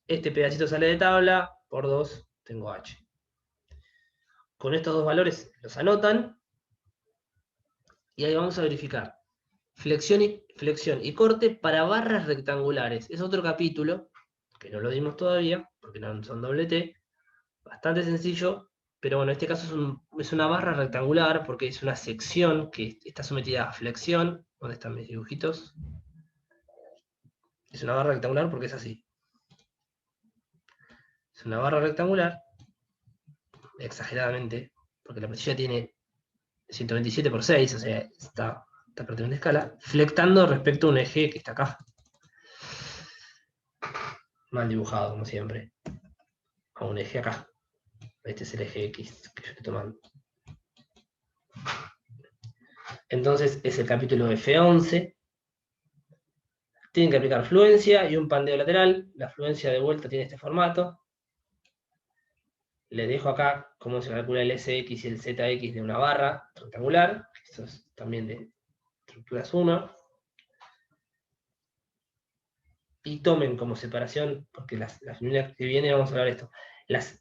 este pedacito sale de tabla, por 2 tengo H. Con estos dos valores los anotan, y ahí vamos a verificar flexión y corte para barras rectangulares. Es otro capítulo, que no lo dimos todavía, porque no son doble T, bastante sencillo, pero bueno, en este caso es una barra rectangular, porque es una sección que está sometida a flexión. ¿Dónde están mis dibujitos? Es una barra rectangular porque es así. Es una barra rectangular, exageradamente, porque la presilla tiene 127 por 6, o sea, está prácticamente a escala, flectando respecto a un eje que está acá. Mal dibujado, como siempre. A un eje acá. Este es el eje X que yo estoy tomando. Entonces, es el capítulo F11. Tienen que aplicar fluencia y un pandeo lateral. La fluencia de vuelta tiene este formato. Le dejo acá cómo se calcula el SX y el ZX de una barra rectangular. Esto es también de estructuras 1. Y tomen como separación, porque las líneas que vienen vamos a hablar de esto.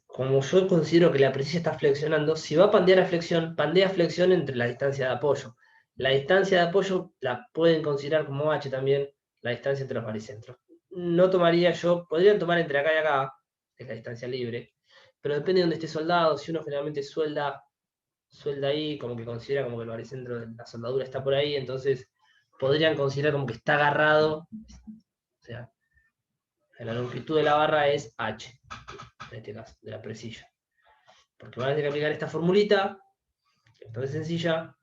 Como yo considero que la presilla está flexionando, si va a pandear a flexión, pandea flexión entre la distancia de apoyo. La distancia de apoyo la pueden considerar como H también, la distancia entre los baricentros. No tomaría yo, podrían tomar entre acá y acá, es la distancia libre, pero depende de donde esté soldado. Si uno generalmente suelda ahí, como que considera como que el baricentro de la soldadura está por ahí, entonces podrían considerar como que está agarrado, o sea, la longitud de la barra es H, en este caso, de la presilla. Porque van a tener que aplicar esta formulita, que es bastante sencilla,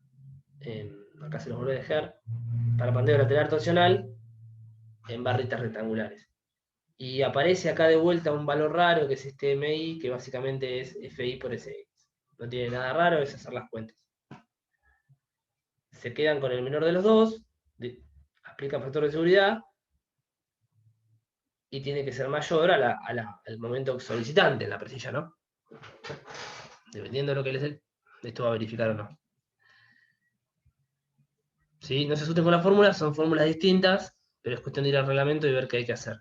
acá se los vuelvo a dejar, para pandeo lateral torsional, en barritas rectangulares. Y aparece acá de vuelta un valor raro, que es este MI, que básicamente es FI por SX. No tiene nada raro, es hacer las cuentas. Se quedan con el menor de los dos, aplican factor de seguridad, y tiene que ser mayor al momento solicitante en la presilla, ¿no? Dependiendo de lo que les dé, esto va a verificar o no. ¿Sí? No se asusten con las fórmulas, son fórmulas distintas, pero es cuestión de ir al reglamento y ver qué hay que hacer.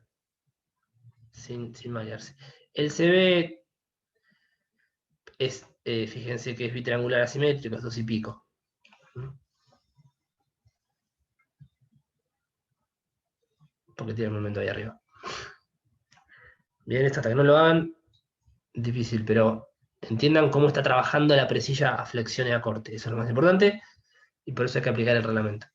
Sin marearse. El CB es, fíjense que es bitriangular asimétrico, es 2 y pico. Porque tiene el momento ahí arriba. Bien, esto hasta que no lo hagan, difícil, pero entiendan cómo está trabajando la presilla a flexión y a corte. Eso es lo más importante, y por eso hay que aplicar el reglamento.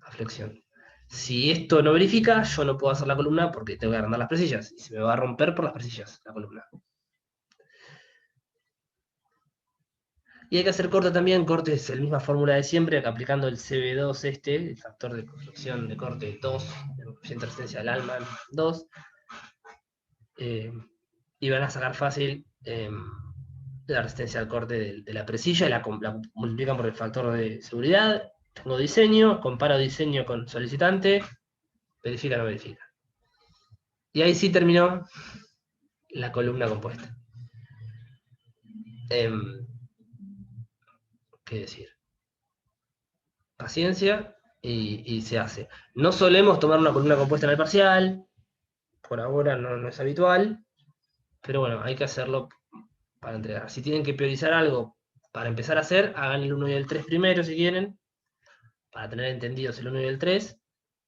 A flexión. Si esto no verifica, yo no puedo hacer la columna porque tengo que agrandar las presillas, y se me va a romper por las presillas la columna. Y hay que hacer corte también. Corte es la misma fórmula de siempre, que aplicando el CB2 el factor de corrección de corte 2, el coeficiente de resistencia al alma 2, y van a sacar fácil la resistencia al corte de la presilla, y la multiplican por el factor de seguridad. Tengo diseño, comparo diseño con solicitante, verifica o no verifica. Y ahí sí terminó la columna compuesta. ¿Qué decir? Paciencia y se hace. No solemos tomar una columna compuesta en el parcial, por ahora no es habitual, pero bueno, hay que hacerlo para entregar. Si tienen que priorizar algo para empezar a hacer, hagan el 1 y el 3 primero si quieren, para tener entendidos el 1 y el 3,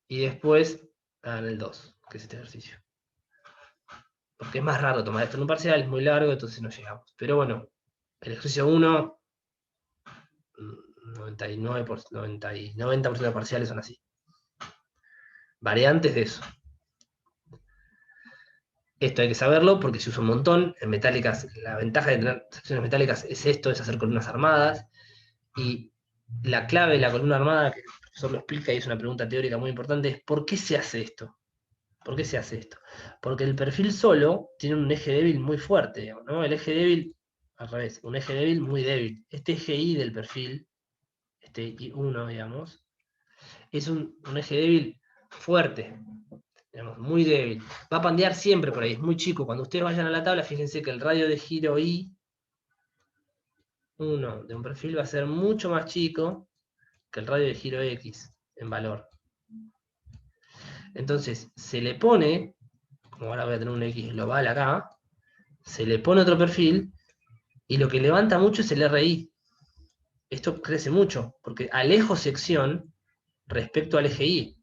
y después hagan el 2, que es este ejercicio. Porque es más raro tomar esto en un parcial, es muy largo, entonces no llegamos. Pero bueno, el ejercicio 1, 90% de los parciales son así. Variantes de eso. Esto hay que saberlo porque se usa un montón. En metálicas, la ventaja de tener secciones metálicas es esto, es hacer columnas armadas. Y la clave de la columna armada, que el profesor lo explica y es una pregunta teórica muy importante, es ¿por qué se hace esto? ¿Por qué se hace esto? Porque el perfil solo tiene un eje débil muy fuerte, digamos, ¿no? El eje débil, al revés, un eje débil muy débil. Este eje I del perfil, este I1, digamos, es un eje débil fuerte, digamos, muy débil. Va a pandear siempre por ahí, es muy chico. Cuando ustedes vayan a la tabla, fíjense que el radio de giro I1 de un perfil va a ser mucho más chico que el radio de giro X en valor. Entonces, se le pone, como ahora voy a tener un X global acá, se le pone otro perfil, y lo que levanta mucho es el RI. Esto crece mucho, porque alejo sección respecto al eje I.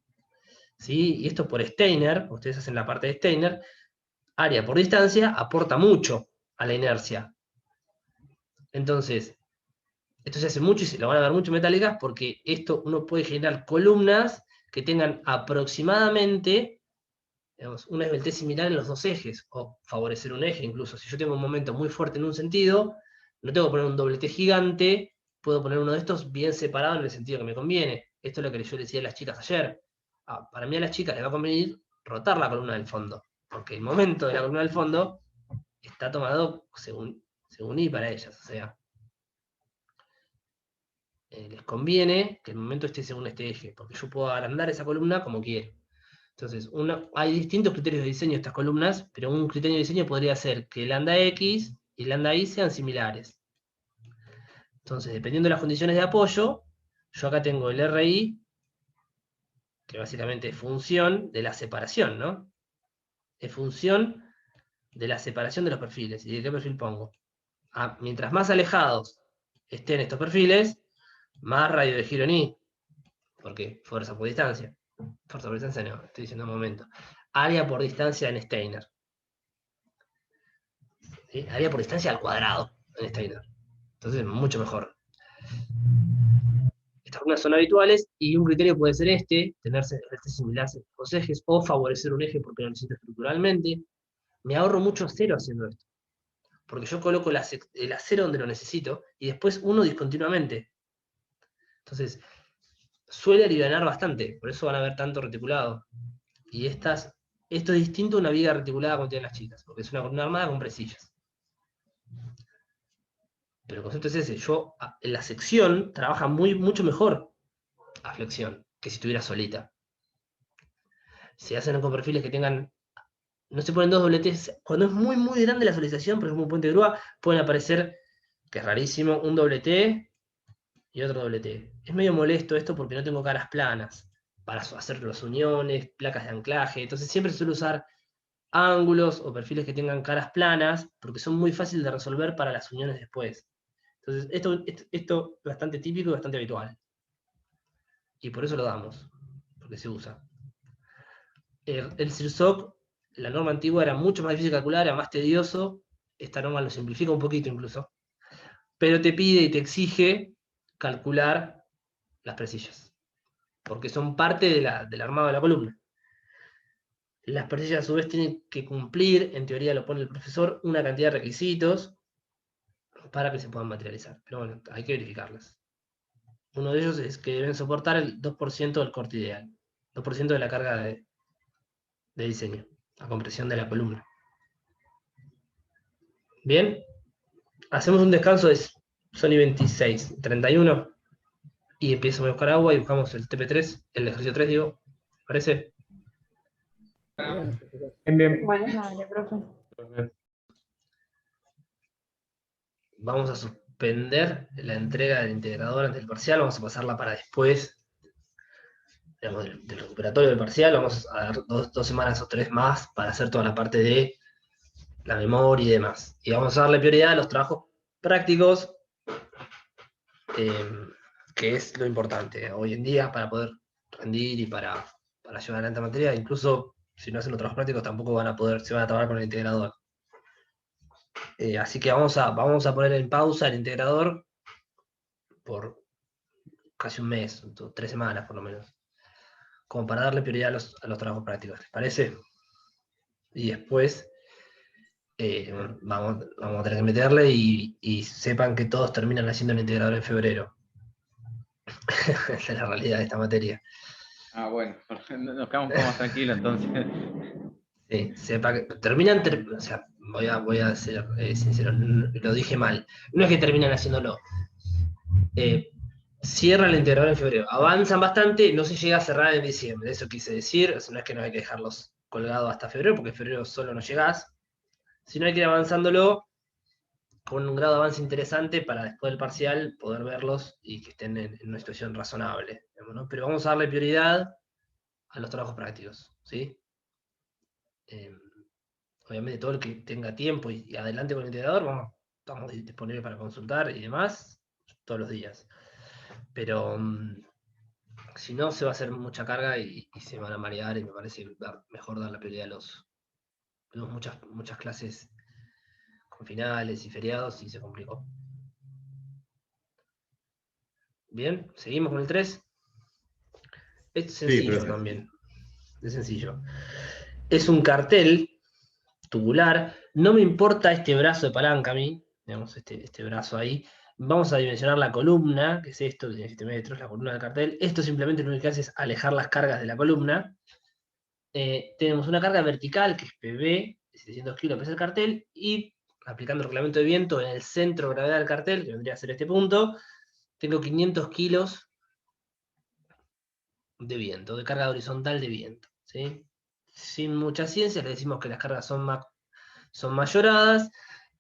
¿Sí? Y esto por Steiner, ustedes hacen la parte de Steiner, área por distancia aporta mucho a la inercia. Entonces, esto se hace mucho y se lo van a ver mucho en metálicas, porque esto uno puede generar columnas que tengan aproximadamente, digamos, una esbeltez similar en los dos ejes, o favorecer un eje incluso. Si yo tengo un momento muy fuerte en un sentido, no tengo que poner un doble T gigante, puedo poner uno de estos bien separado en el sentido que me conviene. Esto es lo que yo les decía a las chicas ayer. Para mí a las chicas les va a convenir rotar la columna del fondo, porque el momento de la columna del fondo está tomado según I para ellas, o sea, les conviene que el momento esté según este eje, porque yo puedo agrandar esa columna como quiero. Entonces, hay distintos criterios de diseño de estas columnas, pero un criterio de diseño podría ser que lambda X y lambda Y sean similares. Entonces, dependiendo de las condiciones de apoyo, yo acá tengo el RI, que básicamente es función de la separación, ¿no? Es función de la separación de los perfiles. ¿Y de qué perfil pongo? Mientras más alejados estén estos perfiles, más radio de giro en I. Porque fuerza por distancia. Fuerza por distancia no, estoy diciendo un momento. Área por distancia en Steiner. ¿Sí? Área por distancia al cuadrado en Steiner. Entonces, mucho mejor. Estas columnas son habituales y un criterio puede ser tener similares en los ejes, o favorecer un eje porque lo necesito estructuralmente. Me ahorro mucho acero haciendo esto, porque yo coloco el acero donde lo necesito y después uno discontinuamente. Entonces, suele alivianar bastante, por eso van a ver tanto reticulado. Y estas Esto es distinto a una viga reticulada como tienen las chicas, porque es una columna armada con presillas. Pero el concepto es ese, en la sección trabaja mucho mejor a flexión que si estuviera solita. Se hacen con perfiles que tengan, no se ponen dos dobletes, cuando es muy grande la solicitación, por ejemplo un puente de grúa, pueden aparecer, que es rarísimo, un doble T y otro doble T. Es medio molesto esto porque no tengo caras planas para hacer las uniones, placas de anclaje, entonces siempre suelo usar ángulos o perfiles que tengan caras planas, porque son muy fáciles de resolver para las uniones después. Entonces, esto es bastante típico y bastante habitual. Y por eso lo damos, porque se usa. El CIRSOC, la norma antigua era mucho más difícil de calcular, era más tedioso. Esta norma lo simplifica un poquito incluso. Pero te pide y te exige calcular las presillas, porque son parte del armado de la columna. Las presillas a su vez tienen que cumplir, en teoría lo pone el profesor, una cantidad de requisitos para que se puedan materializar. Pero bueno, hay que verificarlas. Uno de ellos es que deben soportar el 2% del corte ideal, 2% de la carga de diseño, la compresión de la columna. Bien, hacemos un descanso de Sony 26, 31, y empezamos a buscar agua y buscamos el TP3, el ejercicio 3, digo, ¿parece? Bien. Bueno, dale, profe. Vamos a suspender la entrega del integrador antes del parcial, vamos a pasarla para después, digamos, del recuperatorio del parcial, vamos a dar 2 semanas o 3 más para hacer toda la parte de la memoria y demás. Y vamos a darle prioridad a los trabajos prácticos, que es lo importante hoy en día para poder rendir y para llevar adelante la materia. Incluso si no hacen los trabajos prácticos tampoco se van a trabajar con el integrador. Así que vamos a poner en pausa el integrador por casi un mes, 3 semanas por lo menos, como para darle prioridad a los trabajos prácticos, ¿les parece? Y después vamos a tener que meterle y sepan que todos terminan haciendo el integrador en febrero. Esa es la realidad de esta materia. Ah, bueno, nos quedamos un poco más tranquilos entonces. Sí, sepa que terminan, o sea, voy a ser sincero, lo dije mal. No es que terminan haciéndolo. Cierran el integrador en febrero. Avanzan bastante, no se llega a cerrar en diciembre. Eso quise decir. O sea, no es que no hay que dejarlos colgados hasta febrero, porque en febrero solo no llegás. Sino hay que ir avanzándolo con un grado de avance interesante para después del parcial poder verlos y que estén en una situación razonable. Digamos, ¿no? Pero vamos a darle prioridad a los trabajos prácticos, ¿sí? Obviamente todo el que tenga tiempo y adelante con el integrador, estamos disponibles para consultar y demás todos los días. Pero si no, se va a hacer mucha carga y se van a marear y me parece mejor dar la prioridad a tenemos muchas clases con finales y feriados y se complicó. Bien, seguimos con el 3. Es sencillo también. Es sencillo. Es un cartel tubular. No me importa este brazo de palanca a mí, digamos, este brazo ahí. Vamos a dimensionar la columna, que es esto, que tiene 7 metros, la columna del cartel. Esto simplemente lo único que hace es alejar las cargas de la columna. Tenemos una carga vertical, que es PB, de 700 kilos pesa el cartel, y aplicando el reglamento de viento en el centro de gravedad del cartel, que vendría a ser este punto, tengo 500 kilos de viento, de carga horizontal de viento, ¿sí? Sin mucha ciencia, le decimos que las cargas son mayoradas,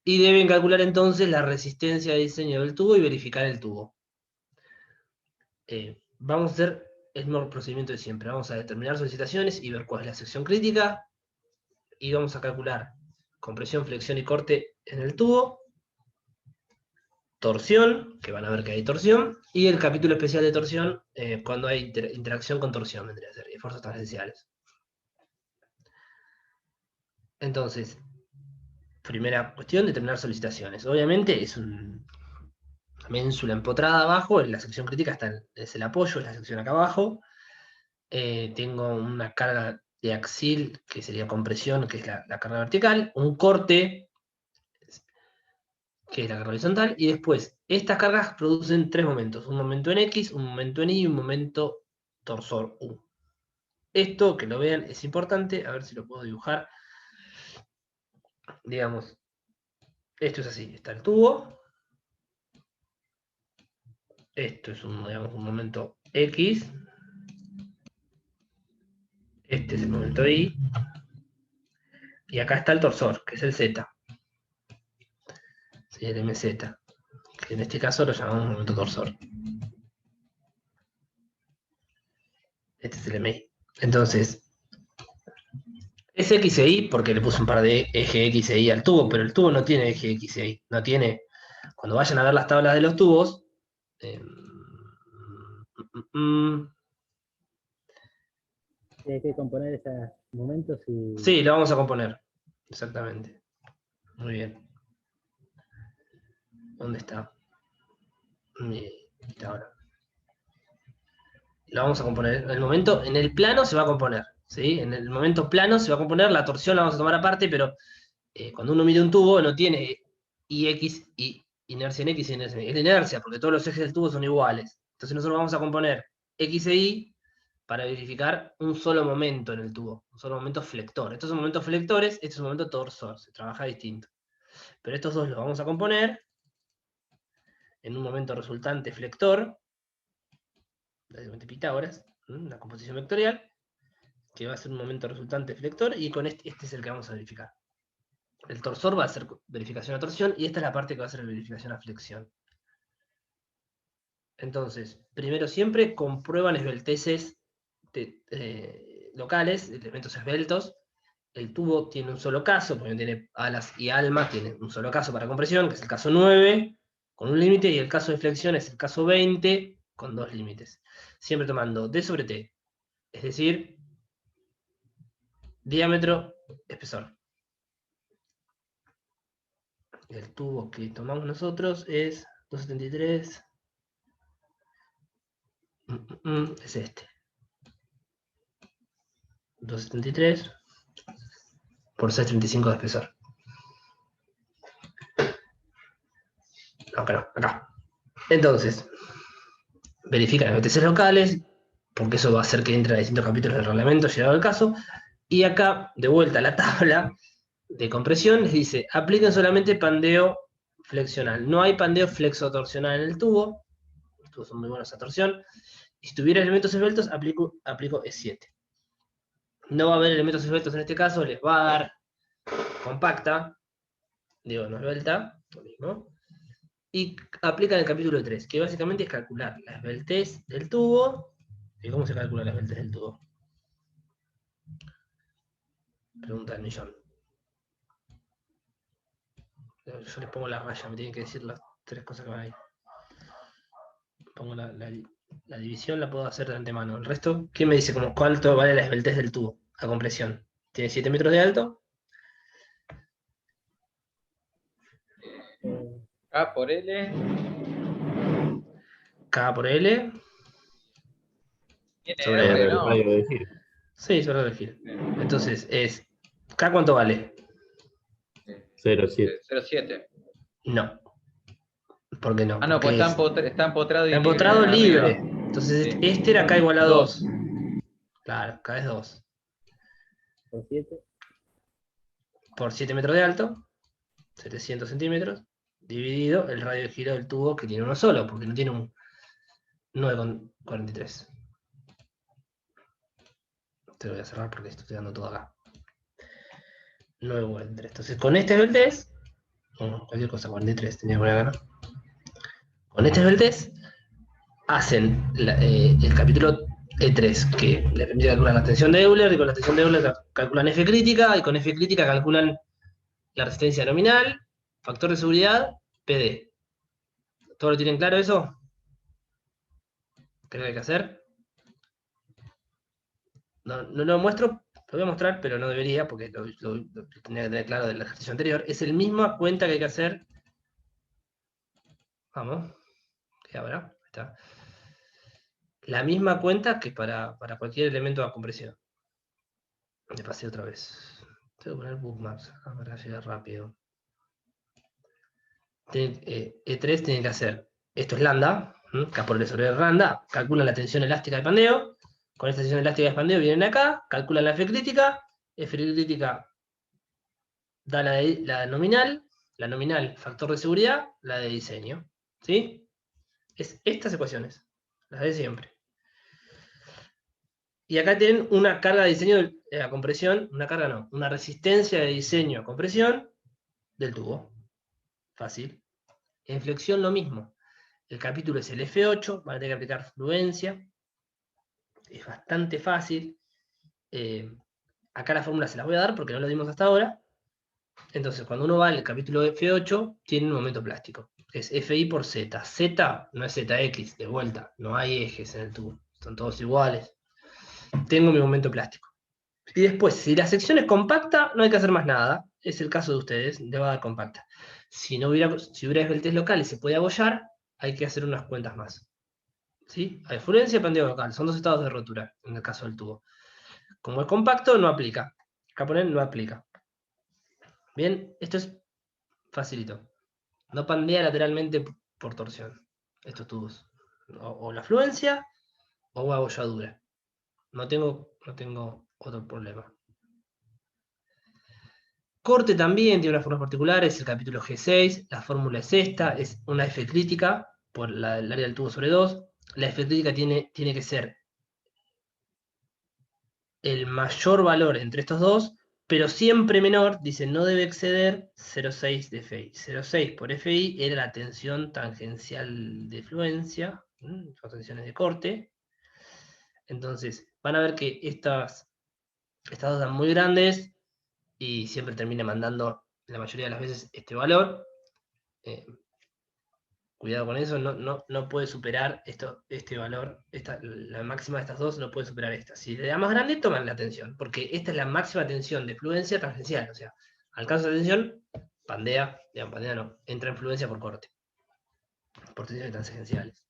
y deben calcular entonces la resistencia de diseño del tubo y verificar el tubo. Vamos a hacer el mismo procedimiento de siempre. Vamos a determinar solicitaciones y ver cuál es la sección crítica, y vamos a calcular compresión, flexión y corte en el tubo, torsión, que van a ver que hay torsión, y el capítulo especial de torsión, cuando hay interacción con torsión, vendría a ser, y fuerzas tangenciales. Entonces, primera cuestión, determinar solicitaciones. Obviamente es una ménsula empotrada abajo, en la sección crítica es el apoyo, es la sección acá abajo. Tengo una carga de axil, que sería compresión, que es la carga vertical, un corte, que es la carga horizontal, y después estas cargas producen 3 momentos, un momento en X, un momento en Y y un momento torsor U. esto, que lo vean, es importante. A ver si lo puedo dibujar. Digamos, esto es así. Está el tubo. Esto es digamos, un momento X. Este es el momento Y. Y acá está el torsor, que es el Z. ¿Sí? El MZ. Que en este caso lo llamamos momento torsor. Este es el MI. Entonces, es X e Y porque le puse un par de eje X e Y al tubo, pero el tubo no tiene eje X e Y. No tiene. Cuando vayan a ver las tablas de los tubos, Hay que componer esos momentos y... sí, lo vamos a componer. Exactamente. Muy bien. ¿Dónde está? Está ahora. Lo vamos a componer. En el momento, en el plano se va a componer. ¿Sí? En el momento plano se va a componer. La torsión la vamos a tomar aparte, pero cuando uno mide un tubo no tiene IX y inercia en X y inercia en Y. Es la inercia, porque todos los ejes del tubo son iguales. Entonces nosotros vamos a componer X e Y para verificar un solo momento en el tubo. Un solo momento flector. Estos son momentos flectores, este es un momento torsor. Se trabaja distinto. Pero estos dos los vamos a componer en un momento resultante flector, de Pitágoras, la composición vectorial, que va a ser un momento resultante flector, y con este es el que vamos a verificar. El torsor va a ser verificación a torsión, y esta es la parte que va a ser verificación a flexión. Entonces, primero siempre comprueban esbelteces locales, elementos esbeltos. El tubo tiene un solo caso, porque tiene alas y alma, tiene un solo caso para compresión, que es el caso 9, con un límite, y el caso de flexión es el caso 20, con 2 límites. Siempre tomando D sobre T, es decir, diámetro, espesor. El tubo que tomamos nosotros es 273, es este. 273 por 635 de espesor. Acá. Entonces, verifican los BTCs locales, porque eso va a hacer que entre a distintos capítulos del reglamento, llegado el caso. Y acá, de vuelta a la tabla de compresión, les dice, apliquen solamente pandeo flexional. No hay pandeo flexotorsional en el tubo. Los tubos son muy buenos a torsión. Y si tuviera elementos esbeltos, aplico E7. No va a haber elementos esbeltos en este caso, les va a dar compacta, digo, no esbelta, lo mismo. Y aplican el capítulo 3, que básicamente es calcular la esbeltez del tubo. ¿Y cómo se calcula la esbeltez del tubo? Pregunta del millón. Yo les pongo la raya, me tienen que decir las 3 cosas que van ahí. Pongo la división, la puedo hacer de antemano. El resto, ¿quién me dice cuánto vale la esbeltez del tubo a compresión? ¿Tiene 7 metros de alto? K por L. K por L. Sobre R, ¿no? Sí, sobre el giro. Entonces, ¿K cuánto vale? 0,7. 0,7. No. ¿Por qué no? Ah, no, pues está empotrado y está empotrado libre. arriba. Entonces, Sí. este era K igual a 2. 2. Claro, K es 2. Por 7. Por 7 metros de alto, 700 centímetros, dividido el radio de giro del tubo, que tiene uno solo, porque no tiene un 9,43. Te lo voy a cerrar porque esto estoy dando todo acá. 9,43. Entonces, con este esbeltez, cualquier cosa, 43, tenía que poner acá, ¿no? Con este esbeltez, hacen el capítulo E3, que le permite calcular la tensión de Euler, y con la tensión de Euler calculan F crítica, y con F crítica calculan la resistencia nominal, factor de seguridad, PD. ¿Todo lo tienen claro eso? ¿Qué hay que hacer? No lo muestro, lo voy a mostrar, pero no debería, porque lo tenía que tener claro del ejercicio anterior. Es la misma cuenta que hay que hacer. Vamos. ¿Qué habrá? Ahí está. La misma cuenta que para cualquier elemento de compresión. Le pasé otra vez. Tengo que poner bookmarks para llegar rápido. E3 tiene que hacer, esto es lambda, K por L sobre lambda, calcula la tensión elástica de pandeo, Con esta sección elástica de expandido vienen acá, calculan la F crítica da la nominal factor de seguridad, la de diseño. ¿Sí? Es estas ecuaciones, las de siempre. Y acá tienen una carga de diseño de la compresión, una resistencia de diseño a compresión del tubo. Fácil. En flexión lo mismo. El capítulo es el F8, van a tener que aplicar fluencia. Es bastante fácil. Acá la fórmula se las voy a dar porque no lo dimos hasta ahora. Entonces, cuando uno va al capítulo F8, tiene un momento plástico. Es FI por Z. Z no es ZX, de vuelta. No hay ejes en el tubo. Son todos iguales. Tengo mi momento plástico. Y después, si la sección es compacta, no hay que hacer más nada. Es el caso de ustedes, le va a dar compacta. Si hubiera esbeltez local y se puede abollar, hay que hacer unas cuentas más. ¿Sí? Hay fluencia y pandeado local. Son dos estados de rotura, en el caso del tubo. Como es compacto, no aplica. Acá ponen no aplica. Bien, esto es facilito. No pandea lateralmente por torsión, estos tubos. O la fluencia o abolladura. No tengo otro problema. Corte también tiene unas formas particulares, el capítulo G6, la fórmula es esta, es una F crítica por el área del tubo sobre 2. La F crítica tiene que ser el mayor valor entre estos dos, pero siempre menor, dice, no debe exceder 0,6 de FI. 0,6 por FI era la tensión tangencial de fluencia, son tensiones de corte. Entonces, van a ver que estas dos dan muy grandes y siempre termina mandando la mayoría de las veces este valor. Cuidado con eso, no puede superar este valor, la máxima de estas dos no puede superar esta. Si le da más grande, toman la tensión, porque esta es la máxima tensión de fluencia tangencial, o sea, alcanza la tensión, pandea no, entra en fluencia por corte, por tensiones tangenciales.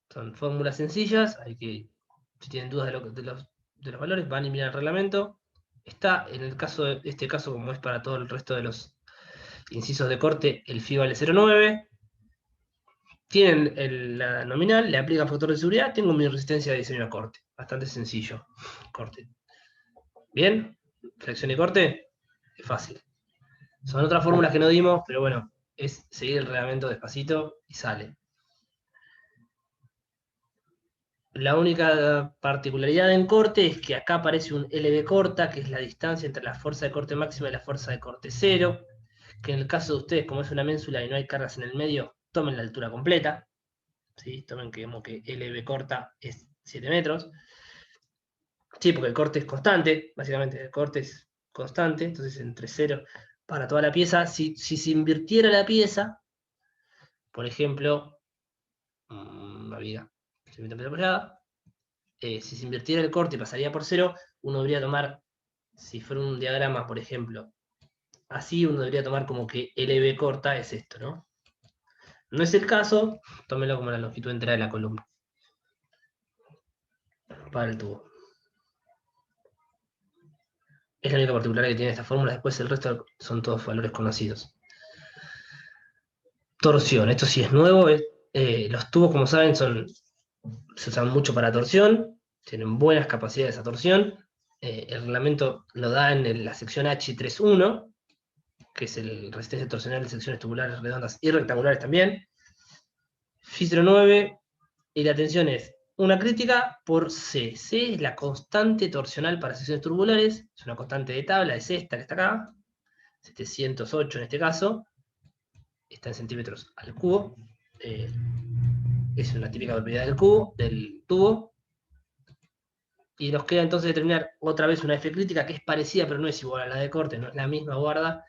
Son fórmulas sencillas, si tienen dudas de los valores, van y miran el reglamento. Está, en este caso, como es para todo el resto de los incisos de corte, el FI vale 0,9. Tienen la nominal, le aplican factor de seguridad, tengo mi resistencia de diseño a corte. Bastante sencillo. Corte. ¿Bien? Flexión y corte. Es fácil. Son otras fórmulas que no dimos, pero bueno, es seguir el reglamento despacito y sale. La única particularidad en corte es que acá aparece un LB corta, que es la distancia entre la fuerza de corte máxima y la fuerza de corte cero, que en el caso de ustedes, como es una ménsula y no hay cargas en el medio, tomen la altura completa. ¿Sí? Tomen que como que LB corta es 7 metros. Sí, porque el corte es constante, básicamente el corte es constante, entonces entre 0 para toda la pieza. Si se invirtiera la pieza, por ejemplo, una viga, si se invirtiera el corte y pasaría por 0, uno debería tomar, si fuera un diagrama, por ejemplo, así uno debería tomar como que LB corta es esto, ¿no? No es el caso, tómelo como la longitud entera de la columna para el tubo. Es la única particularidad que tiene esta fórmula, después el resto son todos valores conocidos. Torsión, esto sí es nuevo. Los tubos, como saben, se usan mucho para torsión, tienen buenas capacidades de torsión. El reglamento lo da en la sección H31, que es el resistencia torsional de secciones tubulares redondas y rectangulares también. Fi 09, y la tensión es una crítica por C. C es la constante torsional para secciones tubulares, es una constante de tabla, es esta que está acá, 708 en este caso, está en centímetros al cubo, es una típica propiedad del tubo, y nos queda entonces determinar otra vez una F crítica que es parecida, pero no es igual a la de corte, no es la misma, guarda,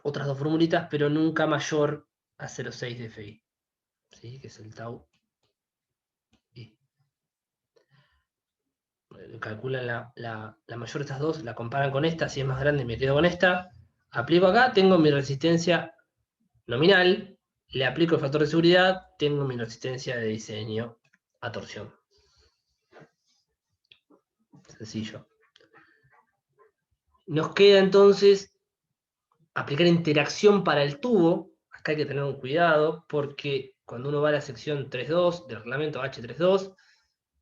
otras dos formulitas, pero nunca mayor a 0,6 de FI, ¿sí? Que es el tau. Calculan la mayor de estas dos, la comparan con esta, si es más grande me quedo con esta, aplico acá, tengo mi resistencia nominal, le aplico el factor de seguridad, tengo mi resistencia de diseño a torsión. Sencillo. Nos queda entonces aplicar interacción para el tubo. Acá hay que tener un cuidado porque cuando uno va a la sección 3.2 del reglamento H3.2,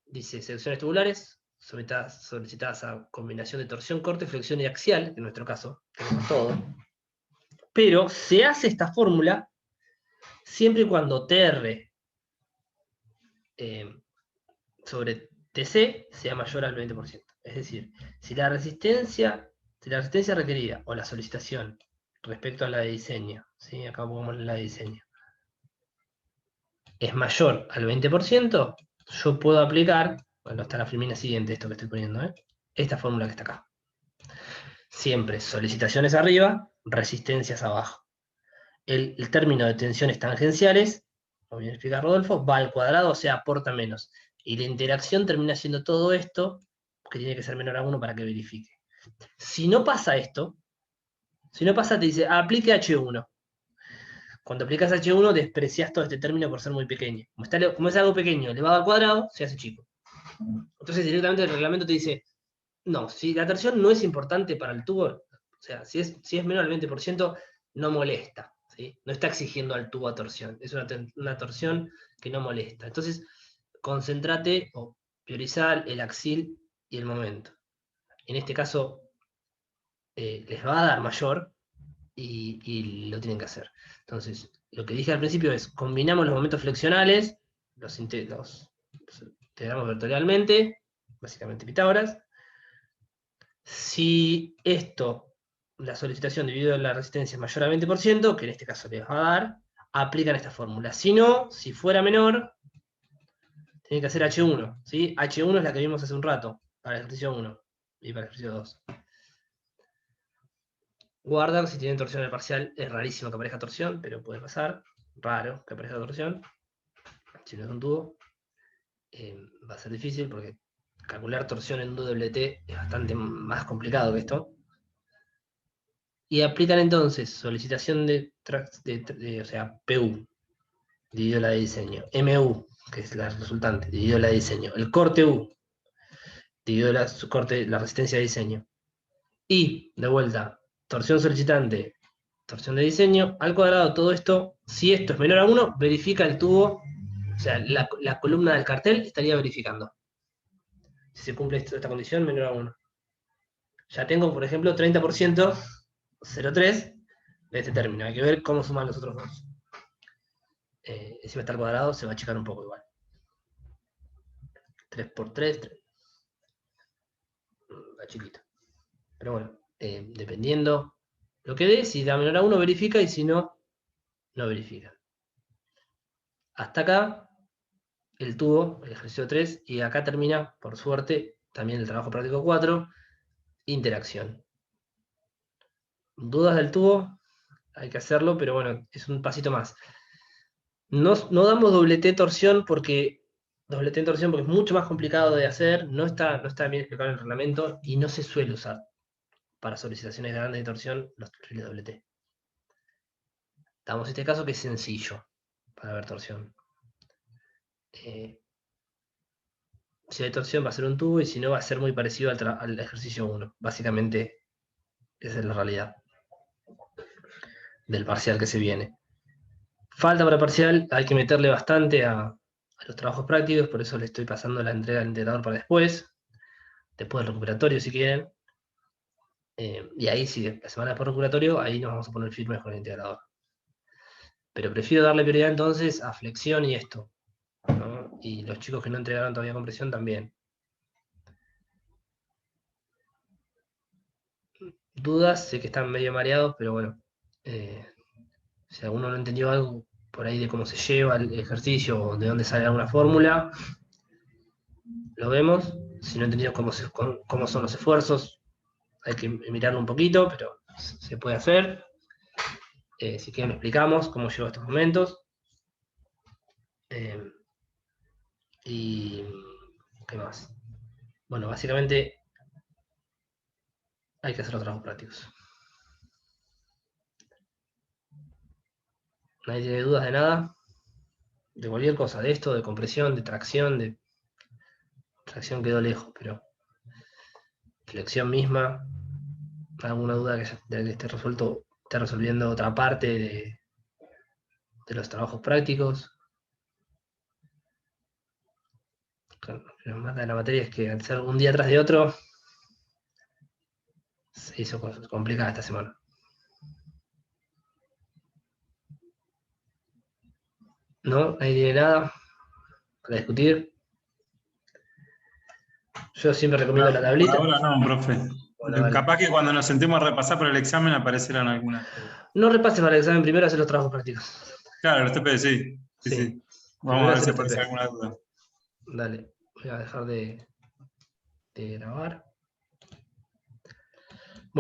dice secciones tubulares, solicitadas a combinación de torsión, corte, flexión y axial, en nuestro caso, tenemos todo. Pero se hace esta fórmula siempre y cuando TR sobre TC sea mayor al 20%. Es decir, si la resistencia requerida o la solicitación respecto a la de diseño, ¿sí? Acá pongamos la de diseño, es mayor al 20%, yo puedo aplicar, bueno, está la filmina siguiente, esto que estoy poniendo, esta fórmula que está acá. Siempre solicitaciones arriba, resistencias abajo. El término de tensiones tangenciales, como bien explica Rodolfo, va al cuadrado, o sea, aporta menos. Y la interacción termina siendo todo esto, que tiene que ser menor a 1 para que verifique. Si no pasa esto, si no pasa, te dice, aplique H1. Cuando aplicas H1, desprecias todo este término por ser muy pequeño. Como es algo pequeño, elevado al cuadrado, se hace chico. Entonces, directamente el reglamento te dice, no, si la torsión no es importante para el tubo, o sea, si es menor al 20%, no molesta. ¿Sí? No está exigiendo al tubo a torsión. Es una torsión que no molesta. Entonces, concéntrate o priorizar el axil y el momento. En este caso, les va a dar mayor y lo tienen que hacer. Entonces, lo que dije al principio es, combinamos los momentos flexionales, los integramos vectorialmente, básicamente Pitágoras. Si esto, la solicitación dividido en la resistencia es mayor al 20%, que en este caso les va a dar, aplican esta fórmula. Si no, si fuera menor, tienen que hacer H1. ¿Sí? H1 es la que vimos hace un rato, para el ejercicio 1 y para el ejercicio 2. Guardan si tienen torsión en el parcial, es rarísimo que aparezca torsión, pero puede pasar. Raro que aparezca torsión. Si no es un tubo, va a ser difícil porque calcular torsión en un WT es bastante más complicado que esto. Y aplican entonces solicitación o sea, PU, dividido la de diseño. MU, que es la resultante, dividido la de diseño. El corte U, dividido la resistencia de diseño. Y, de vuelta, torsión solicitante, torsión de diseño, al cuadrado, todo esto, si esto es menor a 1, verifica el tubo, o sea, la columna del cartel estaría verificando. Si se cumple esta condición, menor a 1. Ya tengo, por ejemplo, 30%, 0,3 de este término. Hay que ver cómo suman los otros dos. Encima está al cuadrado, se va a achicar un poco igual. 3 por 3, 3. Va chiquito. Pero bueno, dependiendo lo que dé, si da menor a 1 verifica y si no, no verifica. Hasta acá el tubo, el ejercicio 3, y acá termina, por suerte, también el trabajo práctico 4, interacción. ¿Dudas del tubo? Hay que hacerlo, pero bueno, es un pasito más. No damos doble T torsión porque es mucho más complicado de hacer, no está bien explicado en el reglamento y no se suele usar para solicitaciones grandes de torsión los perfiles doble T. Damos este caso que es sencillo para ver torsión. Si hay torsión va a ser un tubo y si no va a ser muy parecido al ejercicio 1. Básicamente esa es la realidad del parcial que se viene. Falta para parcial, hay que meterle bastante a los trabajos prácticos, por eso le estoy pasando la entrega del integrador para después del recuperatorio si quieren. Y ahí sí, la semana después del recuperatorio, ahí nos vamos a poner firmes con el integrador. Pero prefiero darle prioridad entonces a flexión y esto, ¿no? Y los chicos que no entregaron todavía compresión también. Dudas, sé que están medio mareados, pero bueno, si alguno no entendió algo por ahí de cómo se lleva el ejercicio o de dónde sale alguna fórmula, lo vemos. Si no entendió cómo son los esfuerzos, hay que mirarlo un poquito, pero se puede hacer. Si quieren explicamos cómo llevo estos momentos. Y ¿qué más? Bueno, básicamente hay que hacer los trabajos prácticos. ¿Nadie tiene dudas de nada? De cualquier cosa, de esto, de compresión, de tracción, tracción quedó lejos, pero flexión misma, alguna duda que esté resuelto, esté resolviendo otra parte de los trabajos prácticos. Lo que nos mata de la materia es que al ser un día tras de otro, se hizo complicada esta semana. ¿No? Ahí tiene nada para discutir. Yo siempre recomiendo la tablita. Por ahora no, profe. Bueno, vale. Capaz que cuando nos sentemos a repasar por el examen aparecerán algunas. No repases para el examen primero, hacer los trabajos prácticos. Claro, los TP, sí. Sí. Vamos a ver si Primero aparece hacer alguna duda. Dale, voy a dejar de grabar.